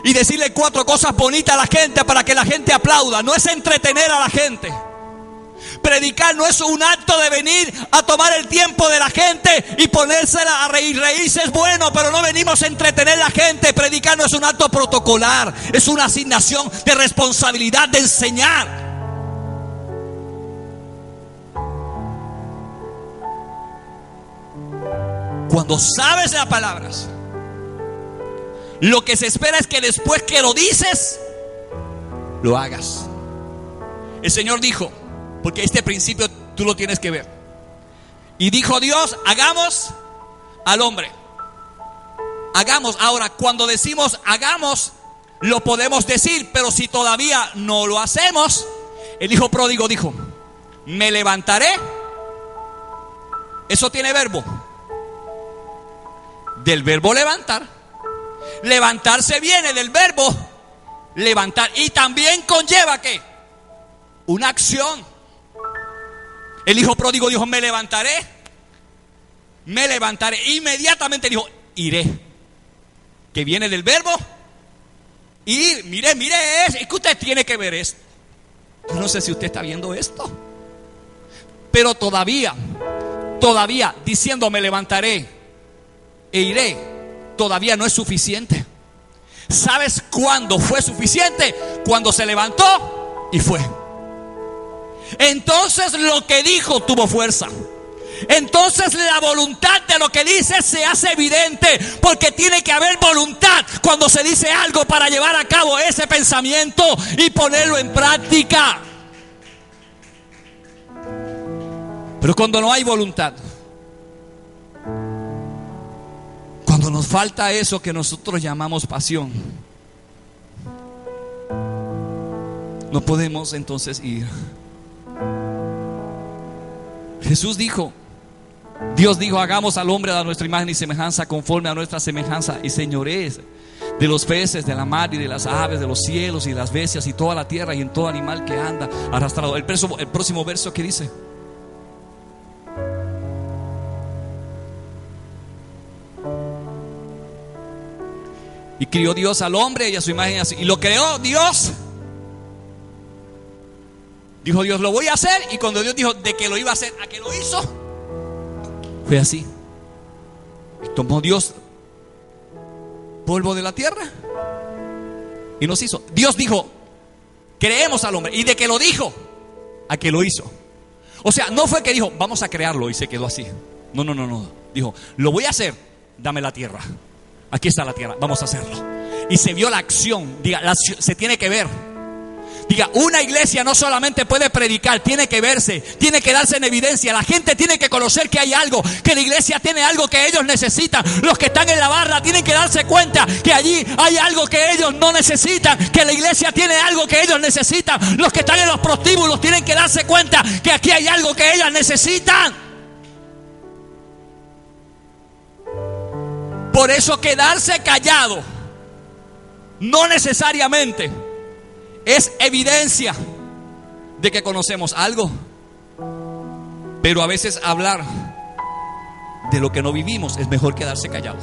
y decirle 4 cosas bonitas a la gente para que la gente aplauda. No es entretener a la gente. Predicar no es un acto de venir a tomar el tiempo de la gente y ponérsela a reír. Reírse es bueno, pero no venimos a entretener a la gente. Predicar no es un acto protocolar, es una asignación de responsabilidad de enseñar. Cuando sabes las palabras, lo que se espera es que después que lo dices, lo hagas. El Señor dijo, porque este principio tú lo tienes que ver. Y dijo Dios, hagamos al hombre. Hagamos. Ahora, cuando decimos hagamos, lo podemos decir, pero si todavía no lo hacemos, el hijo pródigo dijo, me levantaré. Eso tiene verbo. Del verbo levantar. Levantarse viene del verbo levantar. Y también conlleva ¿qué? Una acción. El hijo pródigo dijo, me levantaré. Me levantaré. Inmediatamente dijo, iré. Que viene del verbo ir. Mire, es que usted tiene que ver esto. Yo no sé si usted está viendo esto. Pero todavía diciendo me levantaré e iré, todavía no es suficiente. ¿Sabes cuándo fue suficiente? Cuando se levantó y fue. Entonces lo que dijo tuvo fuerza. Entonces la voluntad de lo que dice se hace evidente, porque tiene que haber voluntad cuando se dice algo para llevar a cabo ese pensamiento y ponerlo en práctica. Pero cuando no hay voluntad, cuando nos falta eso que nosotros llamamos pasión, no podemos entonces ir. Jesús dijo, Dios dijo, hagamos al hombre a nuestra imagen y semejanza, conforme a nuestra semejanza, y señorees de los peces, de la mar y de las aves, de los cielos y las bestias y toda la tierra y en todo animal que anda arrastrado. El próximo verso que dice, y crió Dios al hombre y a su imagen, y lo creó Dios. Dijo Dios, lo voy a hacer. Y cuando Dios dijo de que lo iba a hacer, a que lo hizo, fue así. Y tomó Dios polvo de la tierra y nos hizo. Dios dijo, creemos al hombre. Y de que lo dijo, a que lo hizo. O sea, no fue que dijo, vamos a crearlo y se quedó así. No. Dijo, lo voy a hacer, dame la tierra. Aquí está la tierra, vamos a hacerlo. Y se vio la acción. Diga, se tiene que ver. Diga, una iglesia no solamente puede predicar, tiene que verse, tiene que darse en evidencia. La gente tiene que conocer que hay algo, que la iglesia tiene algo que ellos necesitan. Los que están en la barra tienen que darse cuenta que allí hay algo que ellos no necesitan, que la iglesia tiene algo que ellos necesitan. Los que están en los prostíbulos tienen que darse cuenta que aquí hay algo que ellos necesitan. Por eso quedarse callado no necesariamente es evidencia de que conocemos algo, pero a veces hablar de lo que no vivimos es mejor quedarse callado.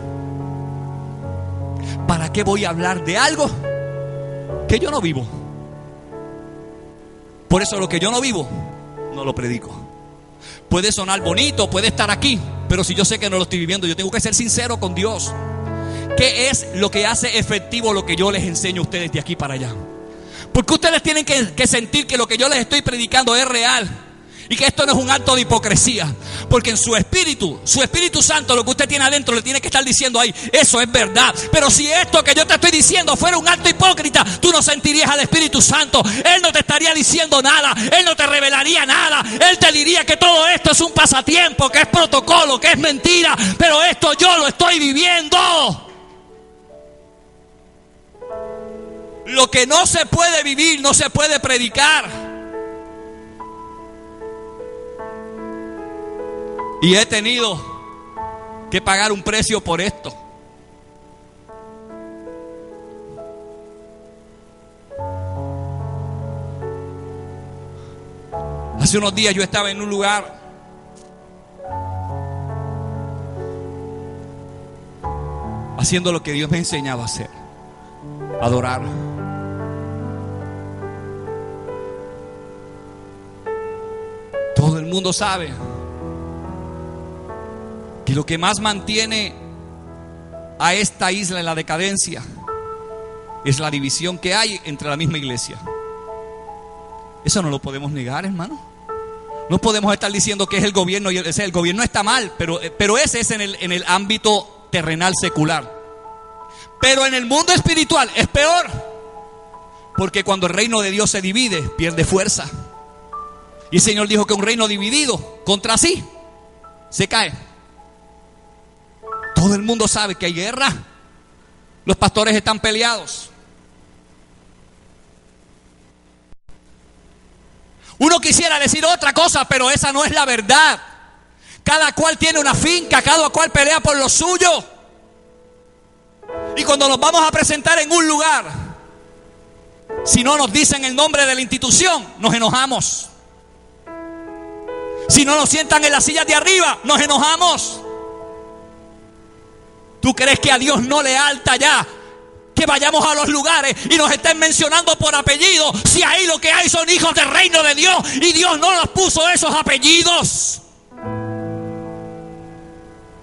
¿Para qué voy a hablar de algo que yo no vivo? Por eso lo que yo no vivo, no lo predico. Puede sonar bonito, puede estar aquí, pero si yo sé que no lo estoy viviendo, yo tengo que ser sincero con Dios. ¿Qué es lo que hace efectivo lo que yo les enseño a ustedes de aquí para allá? Porque ustedes tienen que sentir que lo que yo les estoy predicando es real y que esto no es un acto de hipocresía. Porque en su Espíritu Santo, lo que usted tiene adentro, le tiene que estar diciendo ahí, eso es verdad. Pero si esto que yo te estoy diciendo fuera un acto hipócrita, tú no sentirías al Espíritu Santo. Él no te estaría diciendo nada, Él no te revelaría nada. Él te diría que todo esto es un pasatiempo, que es protocolo, que es mentira. Pero esto yo lo estoy viviendo. Lo que no se puede vivir, no se puede predicar. Y he tenido que pagar un precio por esto. Hace unos días yo estaba en un lugar haciendo lo que Dios me enseñaba a hacer: adorar. Todo el mundo sabe que lo que más mantiene a esta isla en la decadencia es la división que hay entre la misma iglesia. Eso no lo podemos negar, hermano. No podemos estar diciendo que es el gobierno, el gobierno está mal, pero ese es en el ámbito terrenal secular. Pero en el mundo espiritual es peor, porque cuando el reino de Dios se divide, pierde fuerza. Y el Señor dijo que un reino dividido contra sí se cae. Todo el mundo sabe que hay guerra. Los pastores están peleados. Uno quisiera decir otra cosa, pero esa no es la verdad. Cada cual tiene una finca, cada cual pelea por lo suyo. Y cuando nos vamos a presentar en un lugar, si no nos dicen el nombre de la institución, nos enojamos. Si no nos sientan en las sillas de arriba, nos enojamos. ¿Tú crees que a Dios no le alta ya que vayamos a los lugares y nos estén mencionando por apellido, si ahí lo que hay son hijos del reino de Dios y Dios no nos puso esos apellidos?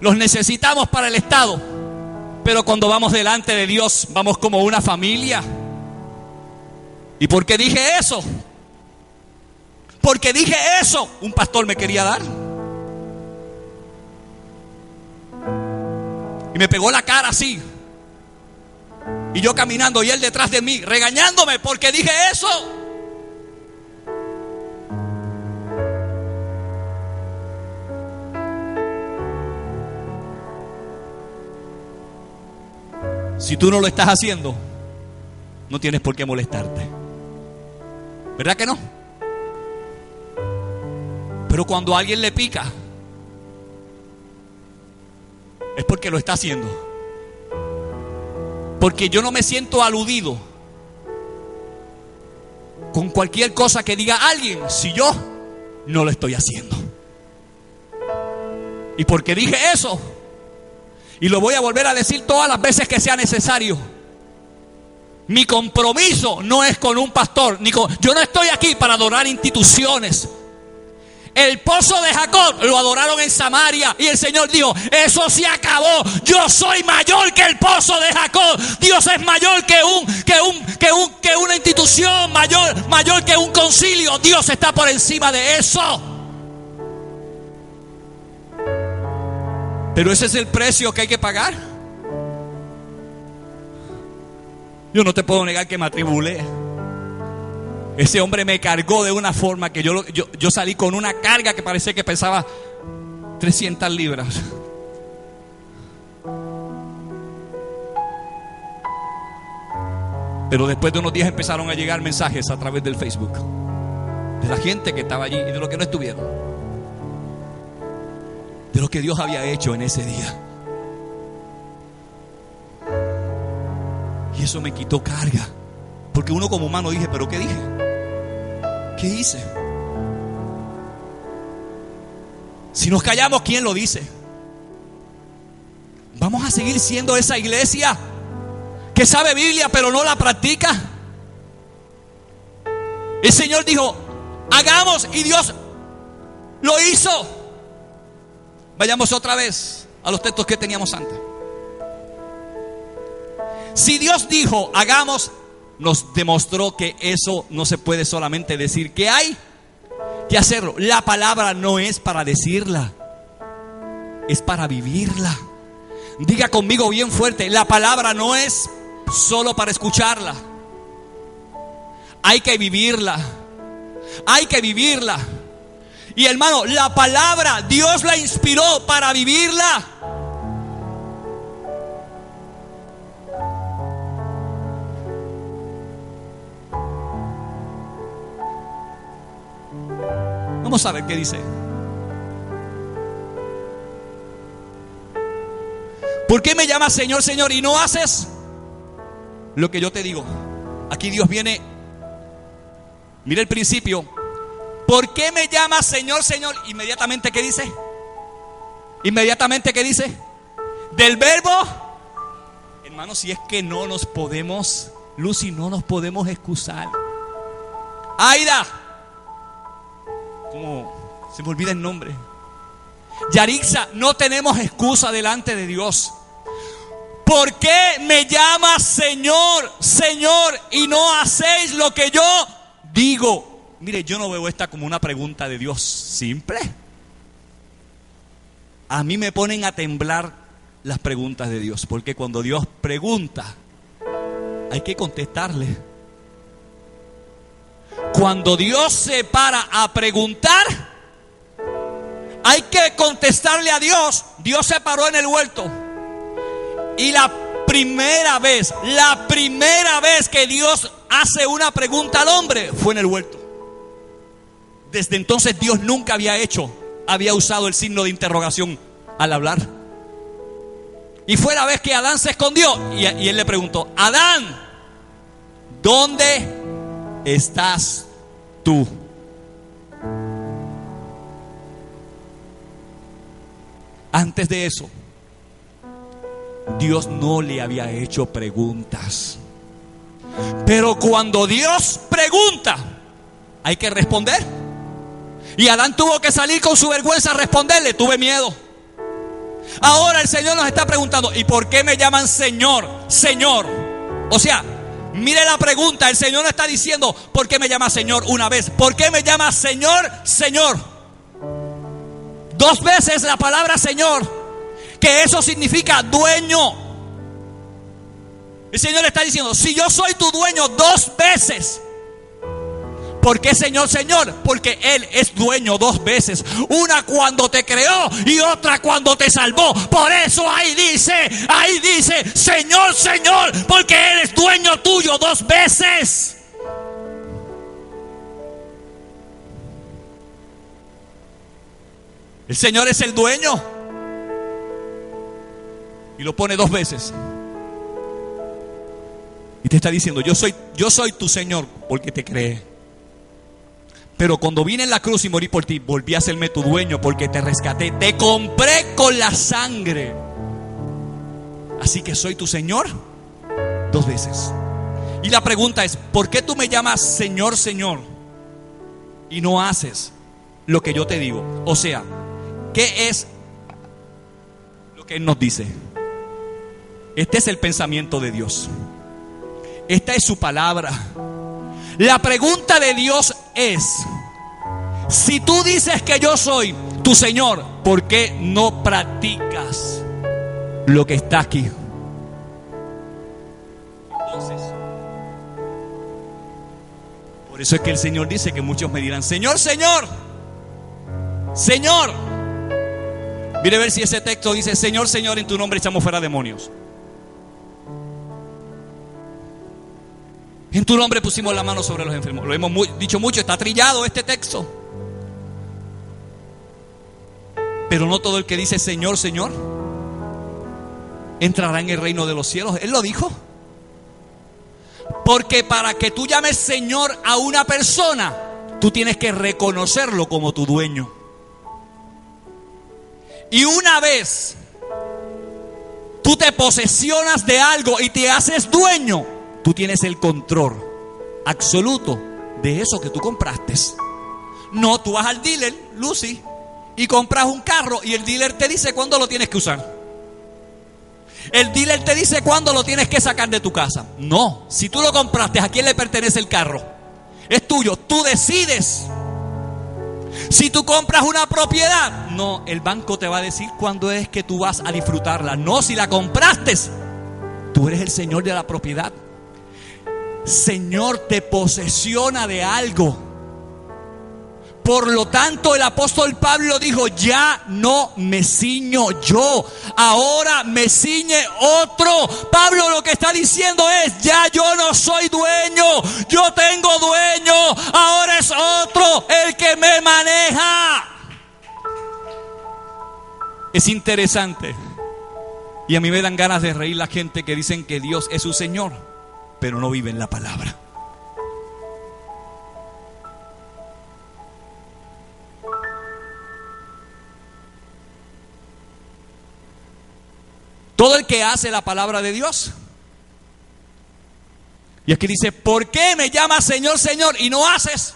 Los necesitamos para el Estado, pero cuando vamos delante de Dios vamos como una familia. ¿Y por qué dije eso? Porque dije eso, un pastor me quería dar y me pegó la cara así, y yo caminando y él detrás de mí regañándome porque dije eso. Si tú no lo estás haciendo, no tienes por qué molestarte, ¿verdad que no? Pero cuando a alguien le pica, es porque lo está haciendo. Porque yo no me siento aludido con cualquier cosa que diga alguien si yo no lo estoy haciendo. Y porque dije eso, y lo voy a volver a decir todas las veces que sea necesario, mi compromiso no es con un pastor, yo no estoy aquí para adorar instituciones. El pozo de Jacob lo adoraron en Samaria y el Señor dijo: eso se acabó. Yo soy mayor que el pozo de Jacob. Dios es mayor que una institución, mayor que un concilio. Dios está por encima de eso. Pero ese es el precio que hay que pagar. Yo no te puedo negar que me atribulé. Ese hombre me cargó de una forma que yo salí con una carga que parecía que pesaba 300 libras. Pero después de unos días empezaron a llegar mensajes a través del Facebook de la gente que estaba allí y de los que no estuvieron, de lo que Dios había hecho en ese día. Y eso me quitó carga, porque uno como humano dije: ¿pero qué dije? ¿Qué hice? Si nos callamos, ¿quién lo dice? Vamos a seguir siendo esa iglesia que sabe Biblia pero no la practica. El Señor dijo, hagamos, y Dios lo hizo. Vayamos otra vez a los textos que teníamos antes. Si Dios dijo, hagamos, nos demostró que eso no se puede solamente decir, que hay que hacerlo. La palabra no es para decirla, es para vivirla. Diga conmigo bien fuerte, la palabra no es solo para escucharla. Hay que vivirla. Hay que vivirla. Y hermano, la palabra Dios la inspiró para vivirla. Vamos a ver qué dice. ¿Por qué me llamas Señor, Señor y no haces lo que yo te digo? Aquí Dios viene. Mira el principio. ¿Por qué me llamas Señor, Señor? Inmediatamente, ¿qué dice? Inmediatamente, ¿qué dice? Del verbo. Hermano, si es que no nos podemos, Lucy, no nos podemos excusar. Aida, como se me olvida el nombre. Yarixa, no tenemos excusa delante de Dios. ¿Por qué me llamas Señor, Señor y no hacéis lo que yo digo? Mire, yo no veo esta como una pregunta de Dios simple. A mí me ponen a temblar las preguntas de Dios, porque cuando Dios pregunta, hay que contestarle. Cuando Dios se para a preguntar, hay que contestarle a Dios. Dios se paró en el huerto. Y la primera vez que Dios hace una pregunta al hombre fue en el huerto. Desde entonces Dios nunca había usado el signo de interrogación al hablar. Y fue la vez que Adán se escondió y él le preguntó: Adán, ¿dónde estás tú? Antes de eso, Dios no le había hecho preguntas. Pero cuando Dios pregunta, hay que responder. Y Adán tuvo que salir con su vergüenza a responderle: tuve miedo. Ahora el Señor nos está preguntando: ¿y por qué me llaman Señor, Señor? O sea, mire la pregunta. El Señor no está diciendo: ¿por qué me llamas Señor? Una vez. ¿Por qué me llamas Señor, Señor? Dos veces la palabra Señor, que eso significa dueño. El Señor está diciendo: si yo soy tu dueño dos veces, ¿por qué Señor, Señor? Porque Él es dueño dos veces. Una cuando te creó y otra cuando te salvó. Por eso ahí dice, Señor, Señor, porque Él es dueño tuyo dos veces. El Señor es el dueño y lo pone dos veces. Y te está diciendo: yo soy tu Señor porque te creé. Pero cuando vine en la cruz y morí por ti, volví a serme tu dueño porque te rescaté. Te compré con la sangre. Así que soy tu Señor dos veces. Y la pregunta es: ¿por qué tú me llamas Señor, Señor y no haces lo que yo te digo? O sea, ¿qué es lo que Él nos dice? Este es el pensamiento de Dios. Esta es su palabra. La pregunta de Dios es: si tú dices que yo soy tu Señor, ¿por qué no practicas lo que está aquí? Entonces, por eso es que el Señor dice que muchos me dirán: Señor, Señor, Señor. Mire a ver si ese texto dice: Señor, Señor, en tu nombre echamos fuera demonios. En tu nombre pusimos la mano sobre los enfermos. Lo hemos dicho mucho, está trillado este texto. Pero no todo el que dice Señor, Señor entrará en el reino de los cielos. Él lo dijo. Porque para que tú llames Señor a una persona, tú tienes que reconocerlo como tu dueño. Y una vez tú te posesionas de algo y te haces dueño, tú tienes el control absoluto de eso que tú compraste. No, tú vas al dealer, Lucy, y compras un carro y el dealer te dice cuándo lo tienes que usar. El dealer te dice cuándo lo tienes que sacar de tu casa. No, si tú lo compraste, ¿a quién le pertenece el carro? Es tuyo, tú decides. Si tú compras una propiedad, no, el banco te va a decir cuándo es que tú vas a disfrutarla. No, si la compraste, tú eres el señor de la propiedad. Señor te posesiona de algo. Por lo tanto, el apóstol Pablo dijo: ya no me ciño yo, ahora me ciñe otro. Pablo lo que está diciendo es: ya yo no soy dueño, yo tengo dueño, ahora es otro el que me maneja. Es interesante, y a mí me dan ganas de reír la gente que dicen que Dios es su Señor, pero no viven la palabra. Todo el que hace la palabra de Dios. Y aquí dice: ¿por qué me llamas Señor, Señor y no haces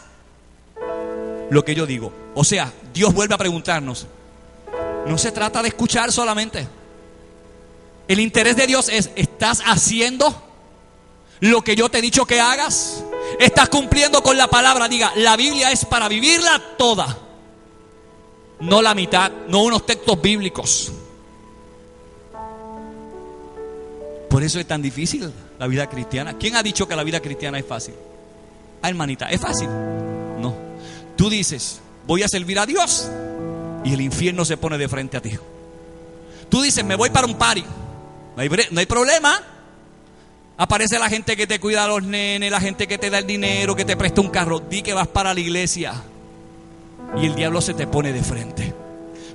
lo que yo digo? O sea, Dios vuelve a preguntarnos. No se trata de escuchar solamente. El interés de Dios es: ¿estás haciendo lo que yo te he dicho que hagas? ¿Estás cumpliendo con la palabra? Diga, la Biblia es para vivirla toda, no la mitad, no unos textos bíblicos. Por eso es tan difícil la vida cristiana. ¿Quién ha dicho que la vida cristiana es fácil? Ah, hermanita, ¿es fácil? No. Tú dices: voy a servir a Dios, y el infierno se pone de frente a ti. Tú dices: me voy para un party. No hay problema. Aparece la gente que te cuida a los nenes, la gente que te da el dinero, que te presta un carro. Di que vas para la iglesia y el diablo se te pone de frente.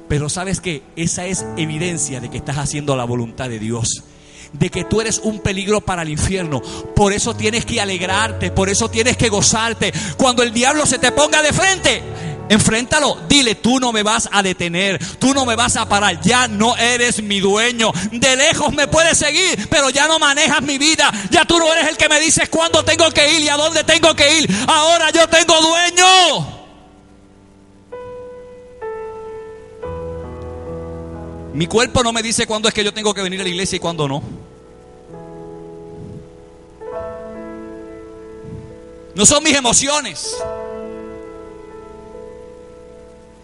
Pero ¿sabes qué? Esa es evidencia de que estás haciendo la voluntad de Dios, de que tú eres un peligro para el infierno. Por eso tienes que alegrarte, por eso tienes que gozarte. Cuando el diablo se te ponga de frente, enfréntalo, dile: tú no me vas a detener, tú no me vas a parar, ya no eres mi dueño. De lejos me puedes seguir, pero ya no manejas mi vida. Ya tú no eres el que me dices cuándo tengo que ir y a dónde tengo que ir. Ahora yo tengo dueño. Mi cuerpo no me dice cuándo es que yo tengo que venir a la iglesia y cuándo no. No son mis emociones.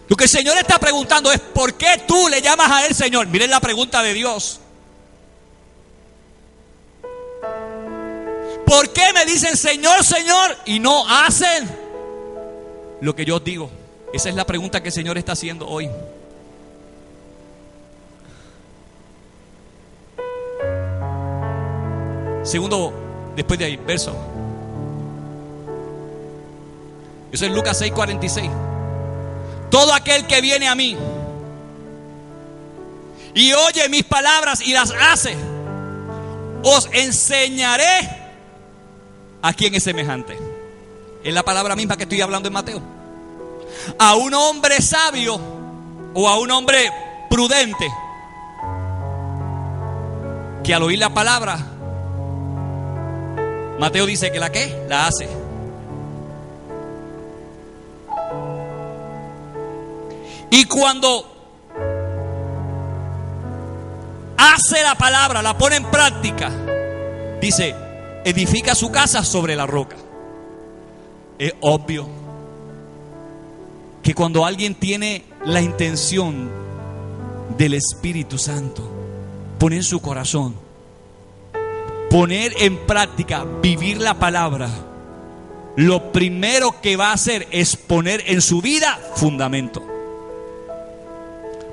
Lo que el Señor está preguntando es: ¿por qué tú le llamas a Él Señor? Miren la pregunta de Dios. ¿Por qué me dicen Señor, Señor y no hacen lo que yo os digo? Esa es la pregunta que el Señor está haciendo hoy. Segundo, después de ahí, verso. Eso es Lucas 6:46. Todo aquel que viene a mí y oye mis palabras y las hace, os enseñaré a quién es semejante. Es la palabra misma que estoy hablando en Mateo. A un hombre sabio o a un hombre prudente que al oír la palabra, Mateo dice que la ¿qué? La hace. Y cuando hace la palabra, la pone en práctica, dice: edifica su casa sobre la roca. Es obvio que cuando alguien tiene la intención del Espíritu Santo, poner en su corazón, poner en práctica, vivir la palabra, lo primero que va a hacer es poner en su vida fundamento.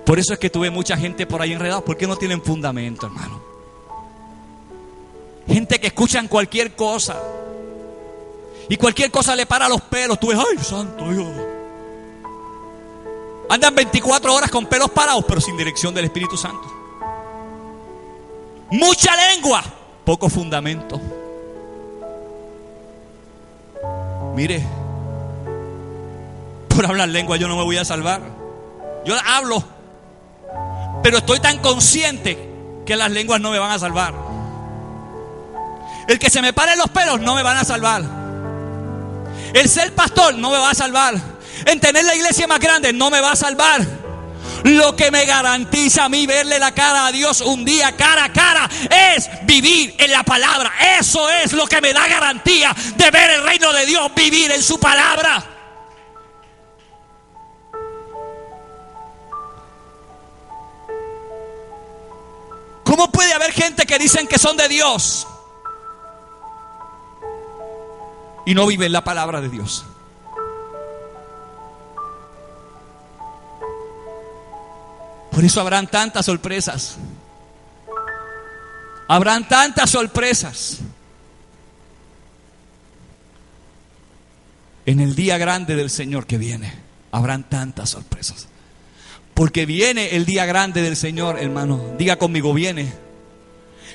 Por eso es que tuve mucha gente por ahí enredada, porque no tienen fundamento, hermano. Gente que escuchan cualquier cosa y cualquier cosa le para los pelos. Tú ves: ay, santo Dios. Andan 24 horas con pelos parados, pero sin dirección del Espíritu Santo. Mucha lengua, poco fundamento. Mire, por hablar lengua yo no me voy a salvar. Yo hablo, pero estoy tan consciente que las lenguas no me van a salvar. El que se me paren los pelos no me van a salvar. El ser pastor no me va a salvar. En tener la iglesia más grande no me va a salvar. Lo que me garantiza a mí verle la cara a Dios un día cara a cara es vivir en la palabra. Eso es lo que me da garantía de ver el reino de Dios, vivir en su palabra. ¿Cómo puede haber gente que dicen que son de Dios y no viven la palabra de Dios? Por eso habrán tantas sorpresas. Habrán tantas sorpresas. En el día grande del Señor que viene, habrán tantas sorpresas. Porque viene el día grande del Señor, hermano. Diga conmigo, viene.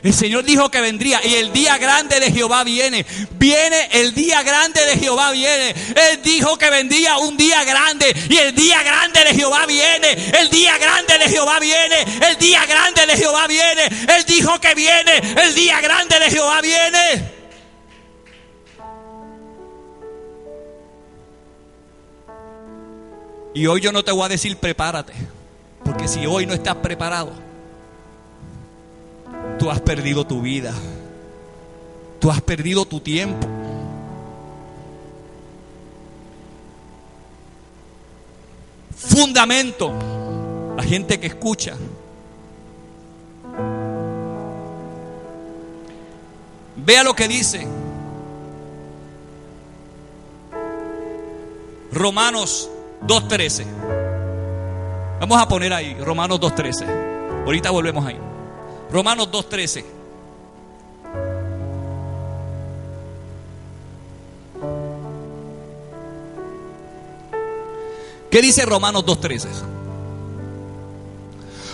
El Señor dijo que vendría y el día grande de Jehová viene. Viene el día grande de Jehová viene. Él dijo que vendría un día grande y el día grande de Jehová viene. El día grande de Jehová viene. El día grande de Jehová viene. Él dijo que viene. El día grande de Jehová viene. Y hoy yo no te voy a decir prepárate, porque si hoy no estás preparado, tú has perdido tu vida. Tú has perdido tu tiempo. Fundamento. La gente que escucha. Vea lo que dice Romanos 2:13. Vamos a poner ahí Romanos 2:13. Ahorita volvemos ahí. Romanos 2:13. ¿Qué dice Romanos 2:13?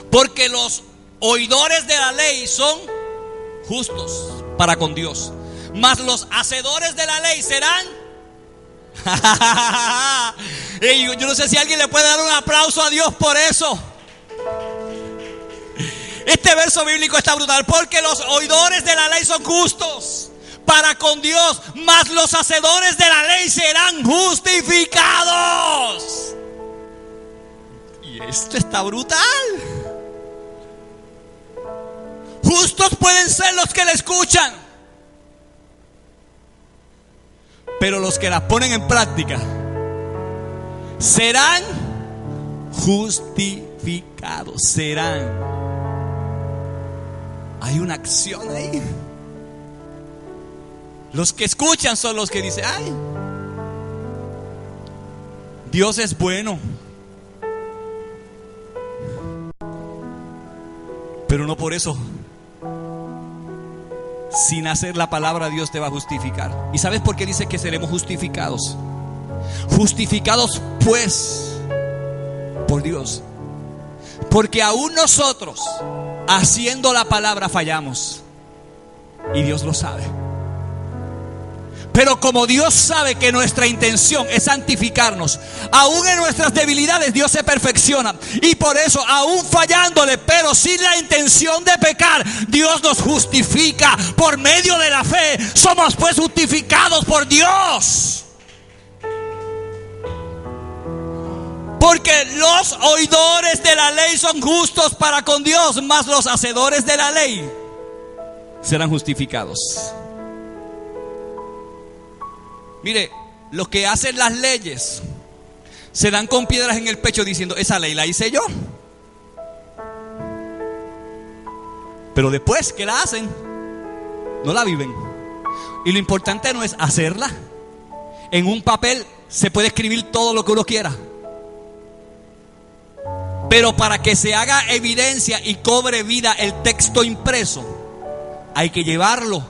Porque los oidores de la ley son justos para con Dios, mas los hacedores de la ley serán yo no sé si alguien le puede dar un aplauso a Dios por eso. Este verso bíblico está brutal. Porque los oidores de la ley son justos para con Dios, mas los hacedores de la ley serán justificados. Y esto está brutal. Justos pueden ser los que le escuchan, pero los que las ponen en práctica serán justificados. Serán. Hay una acción ahí. Los que escuchan son los que dicen: ay, Dios es bueno. Pero no por eso, sin hacer la palabra, Dios te va a justificar. ¿Y sabes por qué dice que seremos justificados? Justificados pues por Dios. Porque aún nosotros, haciendo la palabra, fallamos. Y Dios lo sabe. Pero como Dios sabe que nuestra intención es santificarnos, aún en nuestras debilidades Dios se perfecciona. Y por eso, aún fallándole, pero sin la intención de pecar, Dios nos justifica por medio de la fe. Somos pues justificados por Dios. Porque los oidores de la ley son justos para con Dios, mas los hacedores de la ley serán justificados. Mire, los que hacen las leyes se dan con piedras en el pecho diciendo: esa ley la hice yo. Pero después que la hacen, no la viven. Y lo importante no es hacerla. En un papel se puede escribir todo lo que uno quiera, pero para que se haga evidencia y cobre vida el texto impreso, hay que llevarlo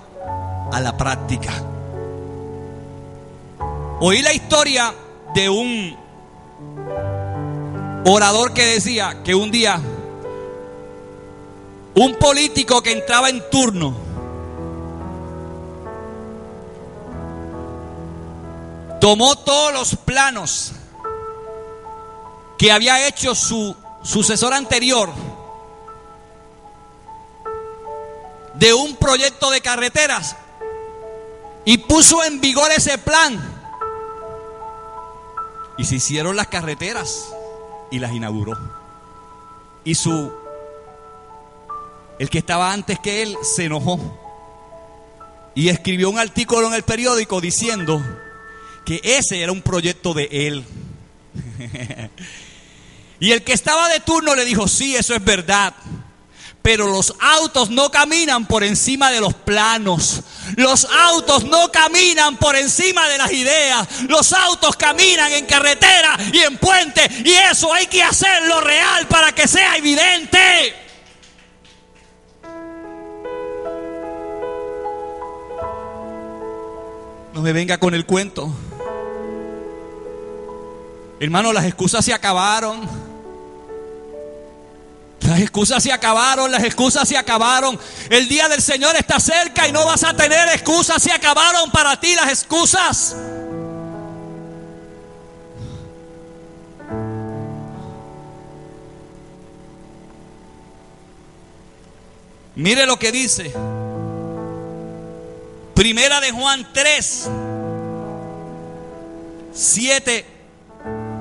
a la práctica. Oí la historia de un orador que decía que un día un político que entraba en turno tomó todos los planos que había hecho su sucesor anterior de un proyecto de carreteras y puso en vigor ese plan. Y se hicieron las carreteras y las inauguró. Y el que estaba antes que él se enojó y escribió un artículo en el periódico diciendo que ese era un proyecto de él. Y el que estaba de turno le dijo: sí, eso es verdad, pero los autos no caminan por encima de los planos. Los autos no caminan por encima de las ideas. Los autos caminan en carretera y en puente, y eso hay que hacerlo real para que sea evidente. No me venga con el cuento. Hermano, las excusas se acabaron. Las excusas se acabaron, las excusas se acabaron. El día del Señor está cerca y no vas a tener excusas. Se acabaron para ti las excusas. Mire lo que dice Primera de Juan 3, 7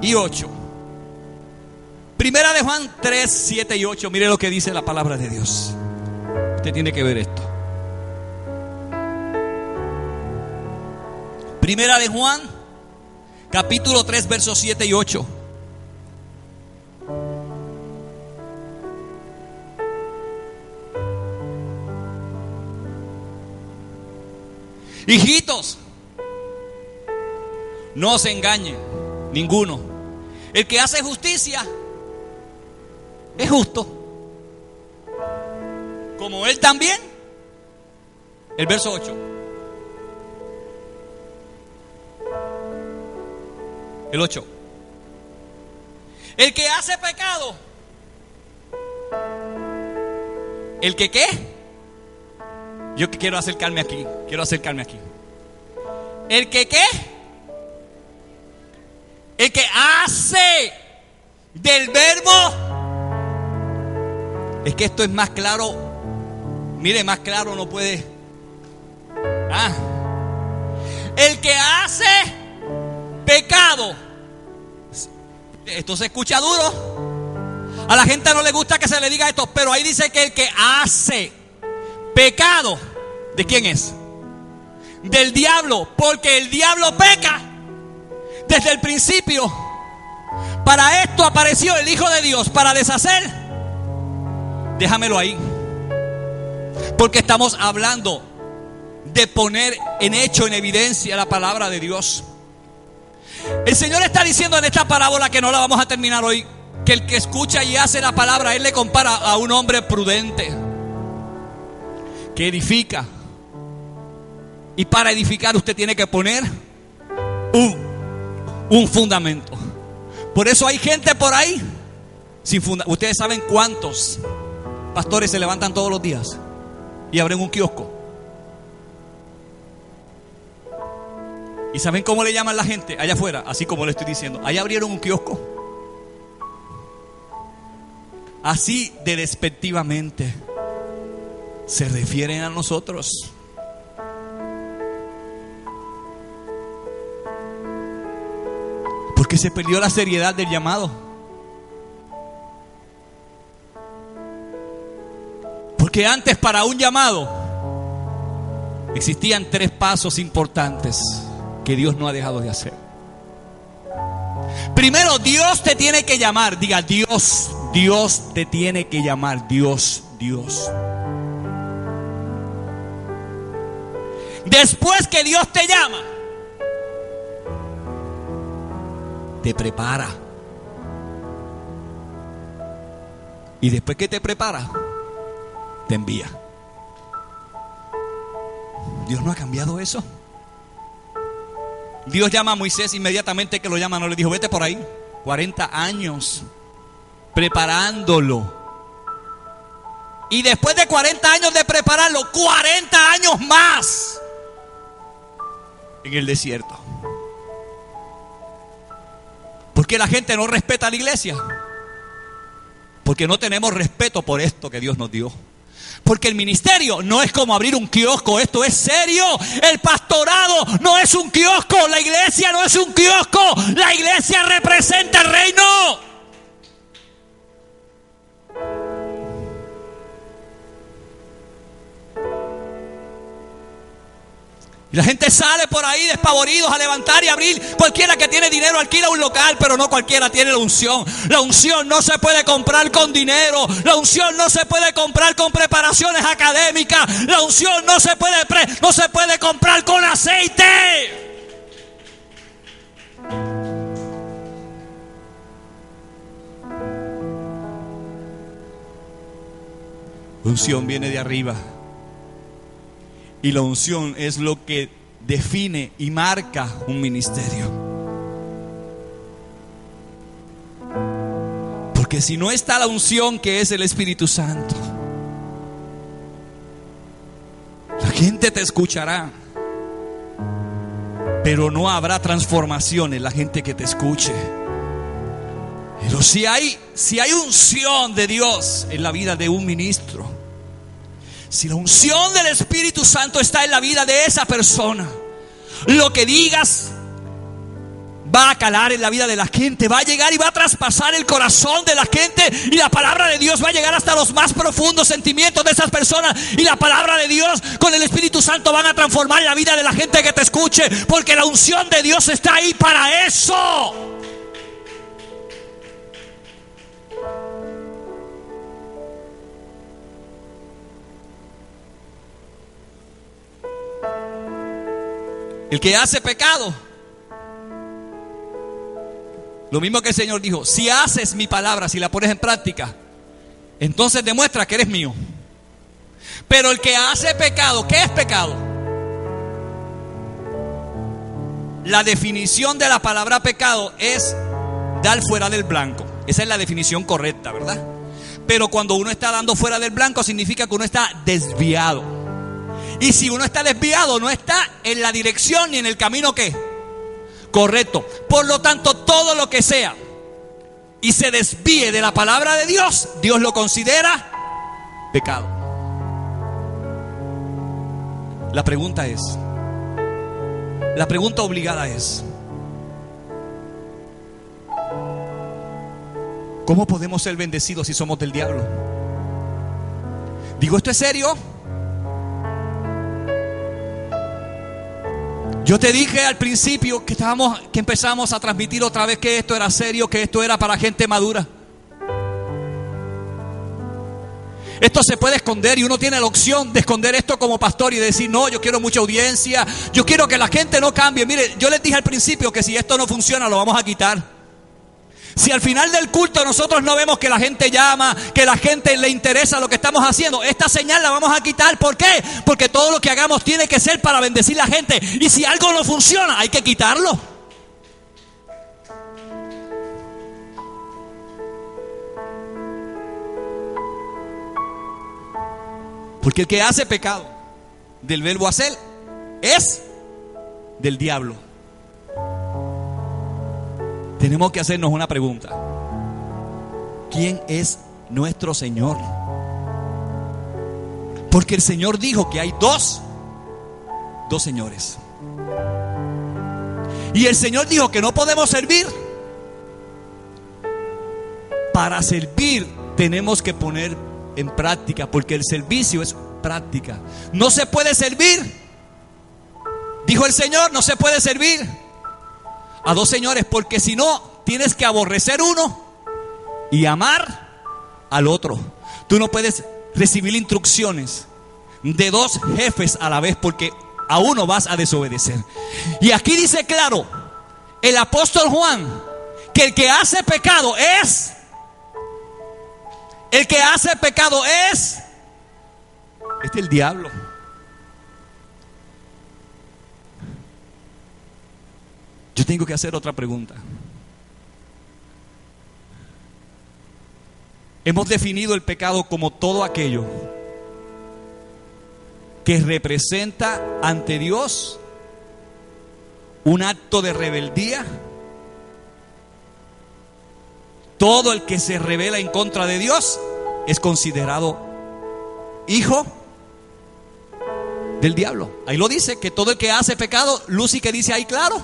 y 8. Primera de Juan 3, 7 y 8. Mire lo que dice la palabra de Dios. Usted tiene que ver esto. Primera de Juan, capítulo 3, versos 7 y 8. Hijitos, no se engañen ninguno. El que hace justicia es justo, como él también. El verso 8. El 8. El que hace pecado, ¿el que qué? Yo quiero acercarme aquí. ¿El que qué? El que hace del verbo. Es que esto es más claro. Mire, más claro no puede. El que hace pecado. Esto se escucha duro. A la gente no le gusta que se le diga esto, pero ahí dice que el que hace pecado, ¿de quién es? Del diablo, porque el diablo peca desde el principio. Para esto apareció el Hijo de Dios, para deshacer. Déjamelo ahí, porque estamos hablando de poner en hecho, en evidencia la palabra de Dios. El Señor está diciendo en esta parábola, que no la vamos a terminar hoy, que el que escucha y hace la palabra, Él le compara a un hombre prudente que edifica. Y para edificar usted tiene que poner un fundamento. Por eso hay gente por ahí sin fundamento. Ustedes saben cuántos pastores se levantan todos los días y abren un kiosco. ¿Y saben cómo le llaman la gente allá afuera? Así como le estoy diciendo. Allá abrieron un kiosco. Así de despectivamente se refieren a nosotros. Porque se perdió la seriedad del llamado. Porque antes, para un llamado existían 3 pasos importantes que Dios no ha dejado de hacer. Primero, Dios te tiene que llamar. Diga: Dios te tiene que llamar. Dios. Después que Dios te llama, te prepara. Y después que te prepara, te envía. Dios no ha cambiado eso. Dios llama a Moisés, inmediatamente que lo llama, no le dijo: vete por ahí. 40 años preparándolo. Y después de 40 años de prepararlo, 40 años más en el desierto. ¿Por qué la gente no respeta a la iglesia? Porque no tenemos respeto por esto que Dios nos dio. Porque el ministerio no es como abrir un kiosco, esto es serio. El pastorado no es un kiosco, la iglesia no es un kiosco, la iglesia representa el reino. Y la gente sale por ahí despavoridos a levantar y abrir. Cualquiera que tiene dinero alquila un local, pero no cualquiera tiene la unción. La unción no se puede comprar con dinero. La unción no se puede comprar con preparaciones académicas. La unción no se puede comprar con aceite. La unción viene de arriba. Y la unción es lo que define y marca un ministerio. Porque si no está la unción, que es el Espíritu Santo, la gente te escuchará, pero no habrá transformación en la gente que te escuche. Pero si hay unción de Dios en la vida de un ministro, si la unción del Espíritu Santo está en la vida de esa persona, lo que digas va a calar en la vida de la gente, va a llegar y va a traspasar el corazón de la gente, y la palabra de Dios va a llegar hasta los más profundos sentimientos de esas personas, y la palabra de Dios con el Espíritu Santo van a transformar la vida de la gente que te escuche, porque la unción de Dios está ahí para eso. El que hace pecado, lo mismo que el Señor dijo, si haces mi palabra, si la pones en práctica, entonces demuestra que eres mío. Pero el que hace pecado, ¿qué es pecado? La definición de la palabra pecado es dar fuera del blanco. Esa es la definición correcta, ¿verdad? Pero cuando uno está dando fuera del blanco, significa que uno está desviado. Y si uno está desviado, no está en la dirección ni en el camino ¿qué? Correcto. Por lo tanto, todo lo que sea y se desvíe de la palabra de Dios, Dios lo considera pecado. La pregunta obligada es: ¿cómo podemos ser bendecidos si somos del diablo? Digo, ¿esto es serio? Yo te dije al principio que empezamos a transmitir otra vez que esto era serio, que esto era para gente madura. Esto se puede esconder y uno tiene la opción de esconder esto como pastor y decir: no, yo quiero mucha audiencia, yo quiero que la gente no cambie. Mire, yo les dije al principio que si esto no funciona lo vamos a quitar. Si al final del culto nosotros no vemos que la gente llama, que la gente le interesa lo que estamos haciendo, esta señal la vamos a quitar. ¿Por qué? Porque todo lo que hagamos tiene que ser para bendecir a la gente. Y si algo no funciona, hay que quitarlo. Porque el que hace pecado, del verbo hacer, es del diablo. Tenemos que hacernos una pregunta: ¿quién es nuestro Señor? Porque el Señor dijo que hay dos señores. Y el Señor dijo que no podemos servir. Para servir tenemos que poner en práctica, porque el servicio es práctica. No se puede servir, dijo el Señor, no se puede servir a dos señores, porque si no, tienes que aborrecer uno y amar al otro. Tú no puedes recibir instrucciones de dos jefes a la vez, porque a uno vas a desobedecer. Y aquí dice claro el apóstol Juan que el que hace pecado es el diablo. Yo tengo que hacer otra pregunta. Hemos definido el pecado como todo aquello que representa ante Dios un acto de rebeldía. Todo el que se rebela en contra de Dios es considerado hijo del diablo. Ahí lo dice, que todo el que hace pecado, Lucy, que dice ahí claro.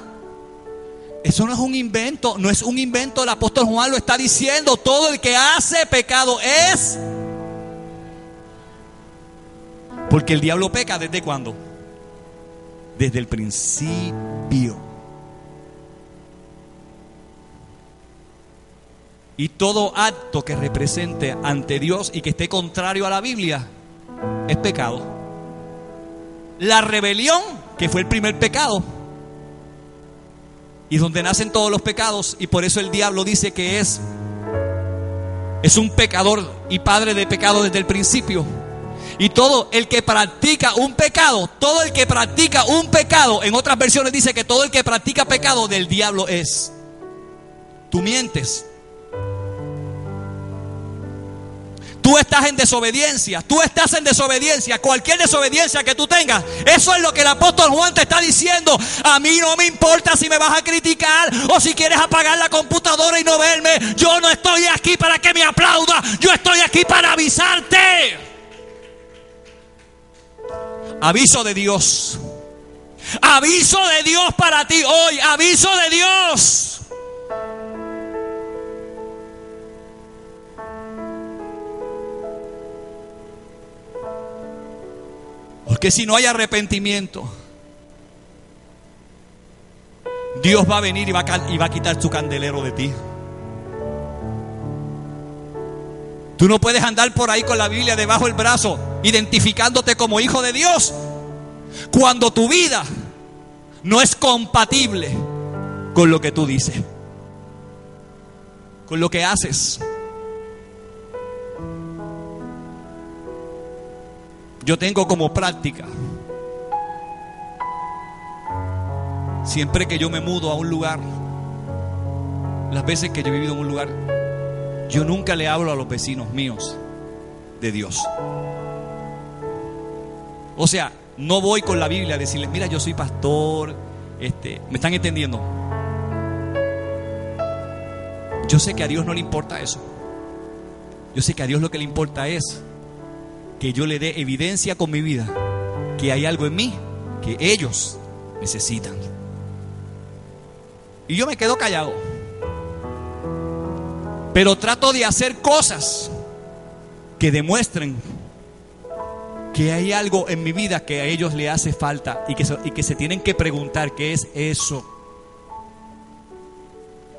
Eso no es un invento, no es un invento, el apóstol Juan lo está diciendo. Todo el que hace pecado es. Porque el diablo peca ¿desde cuándo? Desde el principio. Y todo acto que represente ante Dios y que esté contrario a la Biblia es pecado. La rebelión, que fue el primer pecado, y donde nacen todos los pecados, y por eso el diablo dice que es un pecador y padre de pecado desde el principio. Y todo el que practica un pecado, todo el que practica un pecado, en otras versiones dice que todo el que practica pecado del diablo es. Tú mientes. Tú estás en desobediencia, cualquier desobediencia que tú tengas. Eso es lo que el apóstol Juan te está diciendo. A mí no me importa si me vas a criticar o si quieres apagar la computadora y no verme. Yo no estoy aquí para que me aplauda, yo estoy aquí para avisarte. Aviso de Dios. Aviso de Dios para ti hoy, aviso de Dios. Porque si no hay arrepentimiento, Dios va a venir y va a quitar su candelero de ti. Tú no puedes andar por ahí con la Biblia debajo del brazo, identificándote como hijo de Dios, cuando tu vida no es compatible con lo que tú dices, con lo que haces. Yo tengo como práctica, siempre que yo me mudo a un lugar, las veces que yo he vivido en un lugar, yo nunca le hablo a los vecinos míos de Dios. O sea, no voy con la Biblia a decirles, mira, yo soy pastor, ¿me están entendiendo? Yo sé que a Dios no le importa eso. Yo sé que a Dios lo que le importa es que yo le dé evidencia con mi vida que hay algo en mí que ellos necesitan. Y yo me quedo callado, pero trato de hacer cosas que demuestren que hay algo en mi vida que a ellos le hace falta y que se tienen que preguntar qué es eso.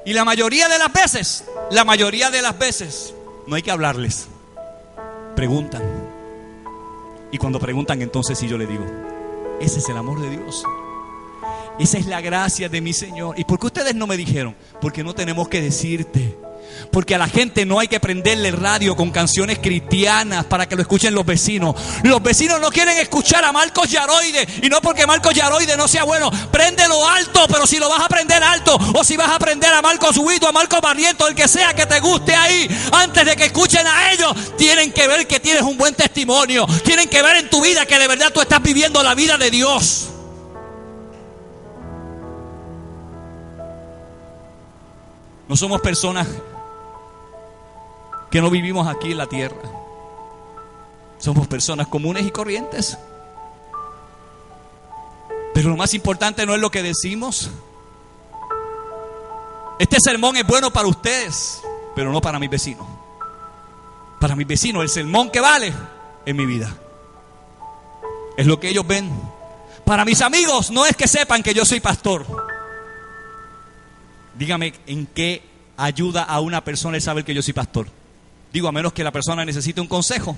Y la mayoría de las veces no hay que hablarles, preguntan. Y cuando preguntan, entonces sí yo le digo, ese es el amor de Dios, esa es la gracia de mi Señor. ¿Y por qué ustedes no me dijeron? Porque no tenemos que decirte. Porque a la gente no hay que prenderle radio con canciones cristianas para que lo escuchen los vecinos. Los vecinos no quieren escuchar a Marcos Yaroide, y no porque Marcos Yaroide no sea bueno. Préndelo alto, pero si lo vas a prender alto, o si vas a prender a Marcos Huito, a Marcos Barrientos, el que sea que te guste ahí, antes de que escuchen a ellos, tienen que ver que tienes un buen testimonio. Tienen que ver en tu vida que de verdad tú estás viviendo la vida de Dios. No somos personas que no vivimos aquí en la tierra. Somos personas comunes y corrientes. Pero lo más importante no es lo que decimos. Este sermón es bueno para ustedes, pero no para mis vecinos. Para mis vecinos el sermón que vale es mi vida, es lo que ellos ven. Para mis amigos no es que sepan que yo soy pastor. Dígame en qué ayuda a una persona el saber que yo soy pastor. Digo, a menos que la persona necesite un consejo.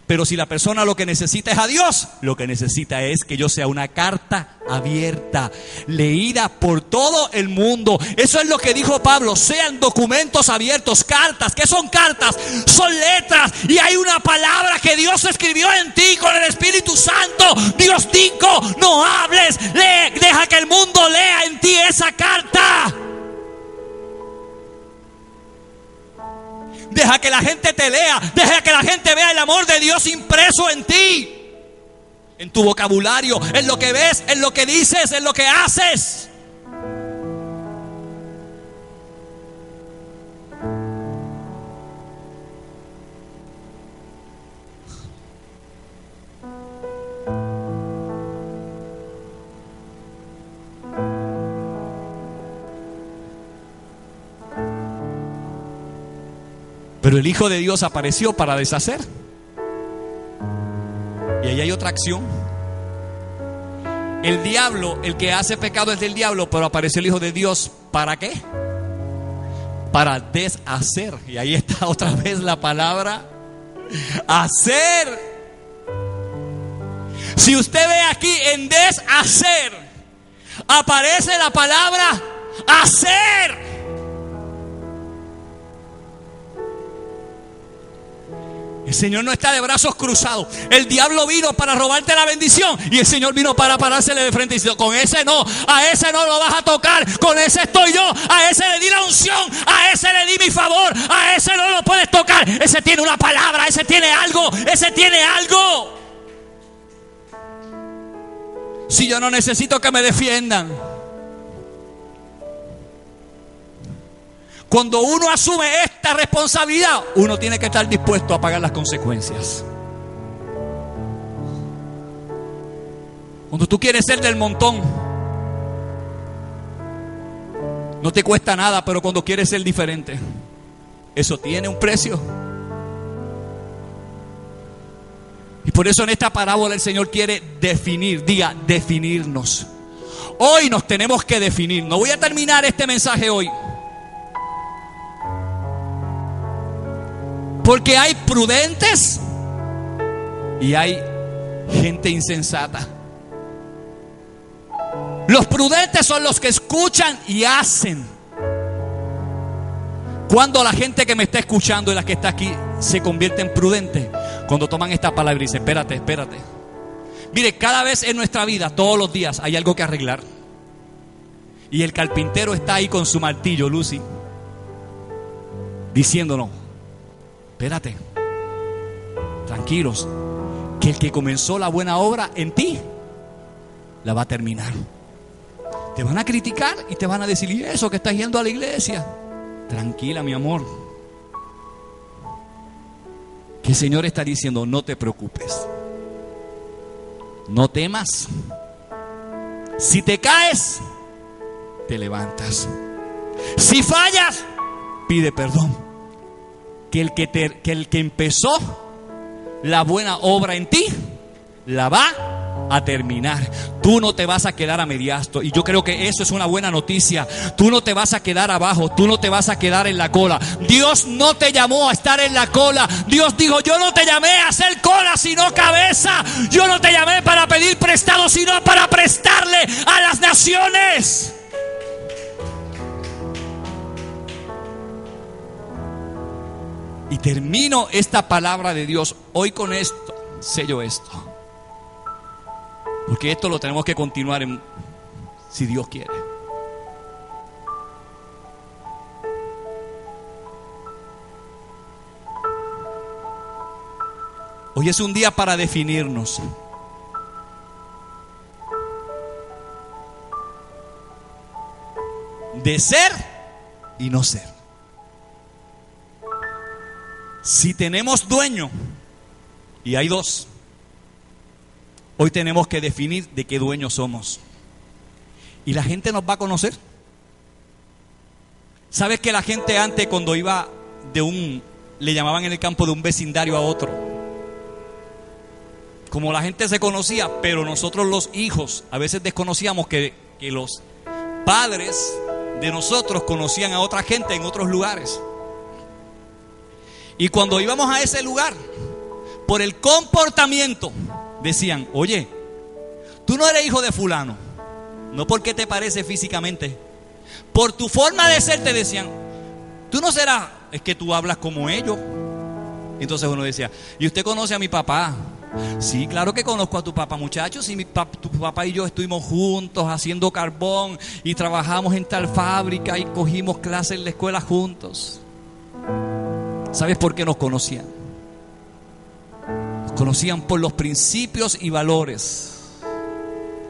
Pero si la persona lo que necesita es a Dios, lo que necesita es que yo sea una carta abierta, leída por todo el mundo. Eso es lo que dijo Pablo, sean documentos abiertos, cartas. ¿Qué son cartas? Son letras, y hay una palabra que Dios escribió en ti con el Espíritu Santo. Dios dijo, no hables, lee, deja que el mundo lea en ti esa carta. Deja que la gente te lea, deja que la gente vea el amor de Dios impreso en ti, en tu vocabulario, en lo que ves, en lo que dices, en lo que haces. Pero el Hijo de Dios apareció para deshacer. Y ahí hay otra acción. El diablo, el que hace pecado es del diablo, pero apareció el Hijo de Dios, ¿para qué? Para deshacer. Y ahí está otra vez la palabra hacer. Si usted ve aquí en deshacer, aparece la palabra hacer. El Señor no está de brazos cruzados. El diablo vino para robarte la bendición y el Señor vino para parársele de frente y decir: con ese no, a ese no lo vas a tocar, con ese estoy yo, a ese le di la unción, a ese le di mi favor, a ese no lo puedes tocar, ese tiene una palabra, ese tiene algo, ese tiene algo. Si yo no necesito que me defiendan. Cuando uno asume esta responsabilidad, uno tiene que estar dispuesto a pagar las consecuencias. Cuando tú quieres ser del montón, no te cuesta nada, pero cuando quieres ser diferente, eso tiene un precio. Y por eso en esta parábola el Señor quiere definir, diga, definirnos. Hoy nos tenemos que definir. No voy a terminar este mensaje hoy, porque hay prudentes y hay gente insensata. Los prudentes son los que escuchan y hacen. Cuando la gente que me está escuchando y la que está aquí se convierte en prudente, cuando toman esta palabra y dicen: espérate, espérate. Mire, cada vez en nuestra vida, todos los días, hay algo que arreglar. Y el carpintero está ahí con su martillo, Lucy, diciéndonos: espérate, tranquilos, que el que comenzó la buena obra en ti, la va a terminar. Te van a criticar y te van a decir: ¿y eso que estás yendo a la iglesia? Tranquila, mi amor, que el Señor está diciendo: no te preocupes, no temas. Si te caes, te levantas. Si fallas, pide perdón. Que el que empezó la buena obra en ti, la va a terminar. Tú no te vas a quedar a mediasto. Y yo creo que eso es una buena noticia. Tú no te vas a quedar abajo. Tú no te vas a quedar en la cola. Dios no te llamó a estar en la cola. Dios dijo: yo no te llamé a hacer cola, sino cabeza. Yo no te llamé para pedir prestado, sino para prestarle a las naciones. Y termino esta palabra de Dios hoy con esto. Sello esto, porque esto lo tenemos que continuar si Dios quiere. Hoy es un día para definirnos. De ser y no ser. Si tenemos dueño, y hay dos, hoy tenemos que definir de qué dueño somos. Y la gente nos va a conocer. ¿Sabes que la gente antes, cuando iba le llamaban en el campo de un vecindario a otro? Como la gente se conocía, pero nosotros los hijos a veces desconocíamos que los padres de nosotros conocían a otra gente en otros lugares. Y cuando íbamos a ese lugar, por el comportamiento, decían: oye, tú no eres hijo de fulano. No porque te parece físicamente, por tu forma de ser te decían: tú no serás, es que tú hablas como ellos. Entonces uno decía: ¿y usted conoce a mi papá? Sí, claro que conozco a tu papá, muchachos. Y tu papá y yo estuvimos juntos haciendo carbón y trabajamos en tal fábrica y cogimos clases en la escuela juntos. ¿Sabes por qué nos conocían? Nos conocían por los principios y valores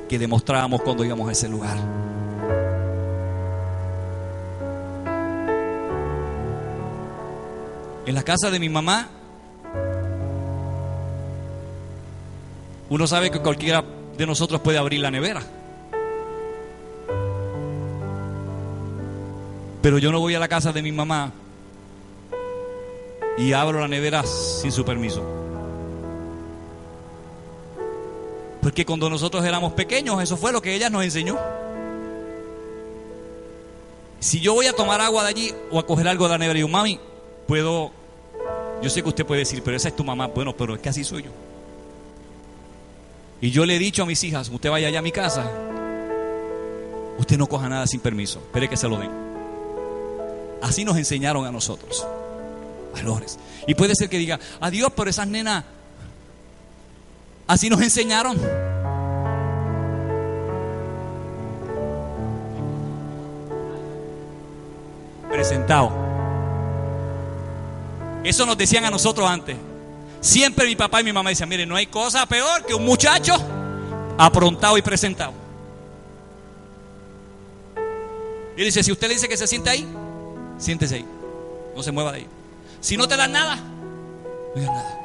que demostrábamos cuando íbamos a ese lugar. En la casa de mi mamá, uno sabe que cualquiera de nosotros puede abrir la nevera, pero yo no voy a la casa de mi mamá y abro la nevera sin su permiso. Porque cuando nosotros éramos pequeños, eso fue lo que ella nos enseñó. Si yo voy a tomar agua de allí o a coger algo de la nevera y digo, mami, puedo... Yo sé que usted puede decir, pero esa es tu mamá. Bueno, pero es que así soy yo. Y yo le he dicho a mis hijas, usted vaya allá a mi casa, usted no coja nada sin permiso, espere que se lo den. Así nos enseñaron a nosotros valores. Y puede ser que diga, adiós, pero esas nenas, así nos enseñaron. Presentado. Eso nos decían a nosotros antes. Siempre mi papá y mi mamá decían, mire, no hay cosa peor que un muchacho aprontado y presentado. Y dice, si usted le dice que se siente ahí, siéntese ahí, no se mueva de ahí. Si no te dan nada, no digas nada.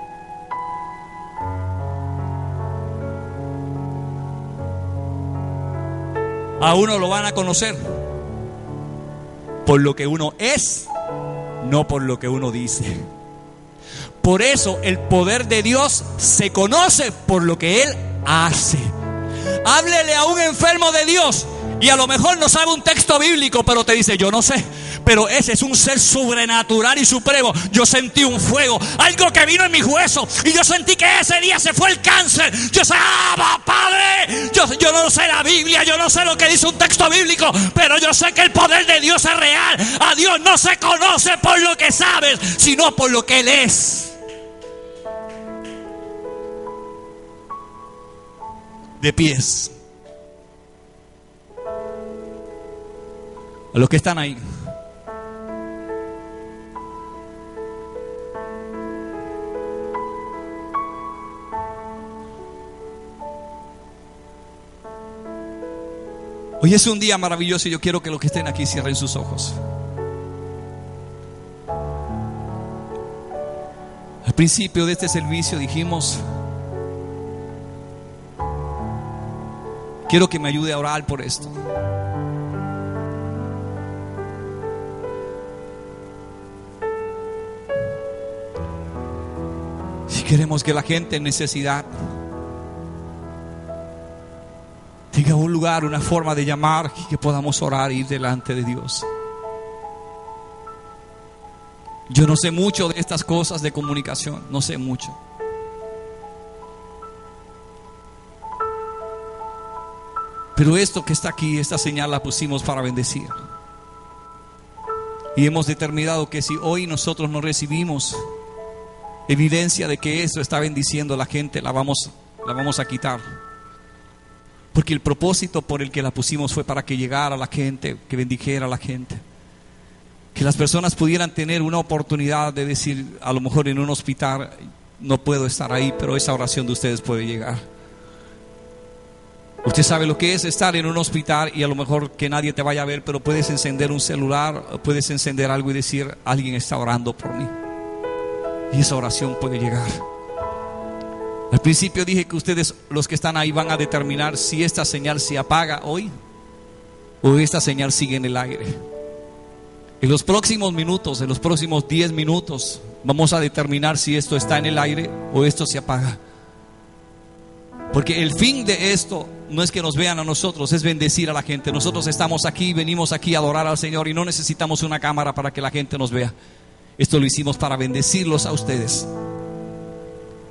A uno lo van a conocer por lo que uno es, no por lo que uno dice. Por eso el poder de Dios se conoce por lo que Él hace. Háblele a un enfermo de Dios y a lo mejor no sabe un texto bíblico, pero te dice, yo no sé, pero ese es un ser sobrenatural y supremo. Yo sentí un fuego, algo que vino en mis huesos, y yo sentí que ese día se fue el cáncer. Yo sé, Padre, yo no sé la Biblia, yo no sé lo que dice un texto bíblico, pero yo sé que el poder de Dios es real. A Dios no se conoce por lo que sabes, sino por lo que Él es. De pies. A los que están ahí. Hoy es un día maravilloso y yo quiero que los que estén aquí cierren sus ojos. Al principio de este servicio dijimos, quiero que me ayude a orar por esto. Si queremos que la gente en necesidad tenga un lugar, una forma de llamar, y que podamos orar y ir delante de Dios. Yo no sé mucho de estas cosas de comunicación, no sé mucho. Pero esto que está aquí, esta señal la pusimos para bendecir. Y hemos determinado que si hoy nosotros no recibimos evidencia de que esto está bendiciendo a la gente, la vamos a quitar. Porque el propósito por el que la pusimos fue para que llegara a la gente, que bendijera a la gente. Que las personas pudieran tener una oportunidad de decir, a lo mejor en un hospital no puedo estar ahí, pero esa oración de ustedes puede llegar. Usted sabe lo que es estar en un hospital y a lo mejor que nadie te vaya a ver, pero puedes encender un celular, puedes encender algo y decir, alguien está orando por mí. Y esa oración puede llegar. Al principio dije que ustedes, los que están ahí, van a determinar si esta señal se apaga hoy o esta señal sigue en el aire. En los próximos minutos, en los próximos 10 minutos, vamos a determinar si esto está en el aire o esto se apaga. Porque el fin de esto no es que nos vean a nosotros, es bendecir a la gente. Nosotros estamos aquí, venimos aquí a adorar al Señor y no necesitamos una cámara para que la gente nos vea. Esto lo hicimos para bendecirlos a ustedes.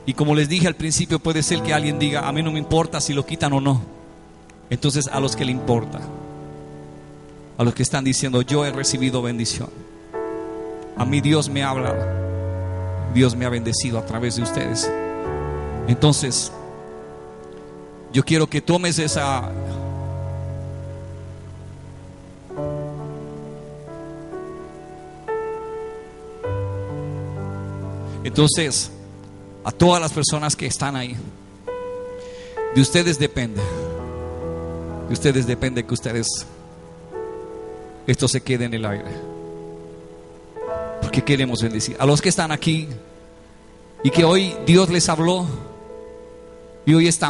Y como les dije al principio, puede ser que alguien diga, a mí no me importa si lo quitan o no. Entonces a los que le importa, a los que están diciendo, yo he recibido bendición, a mí Dios me habla, Dios me ha bendecido a través de ustedes. Entonces yo quiero que tomes esa entonces a todas las personas que están ahí, de ustedes depende que ustedes, esto se quede en el aire, porque queremos bendecir a los que están aquí y que hoy Dios les habló y hoy están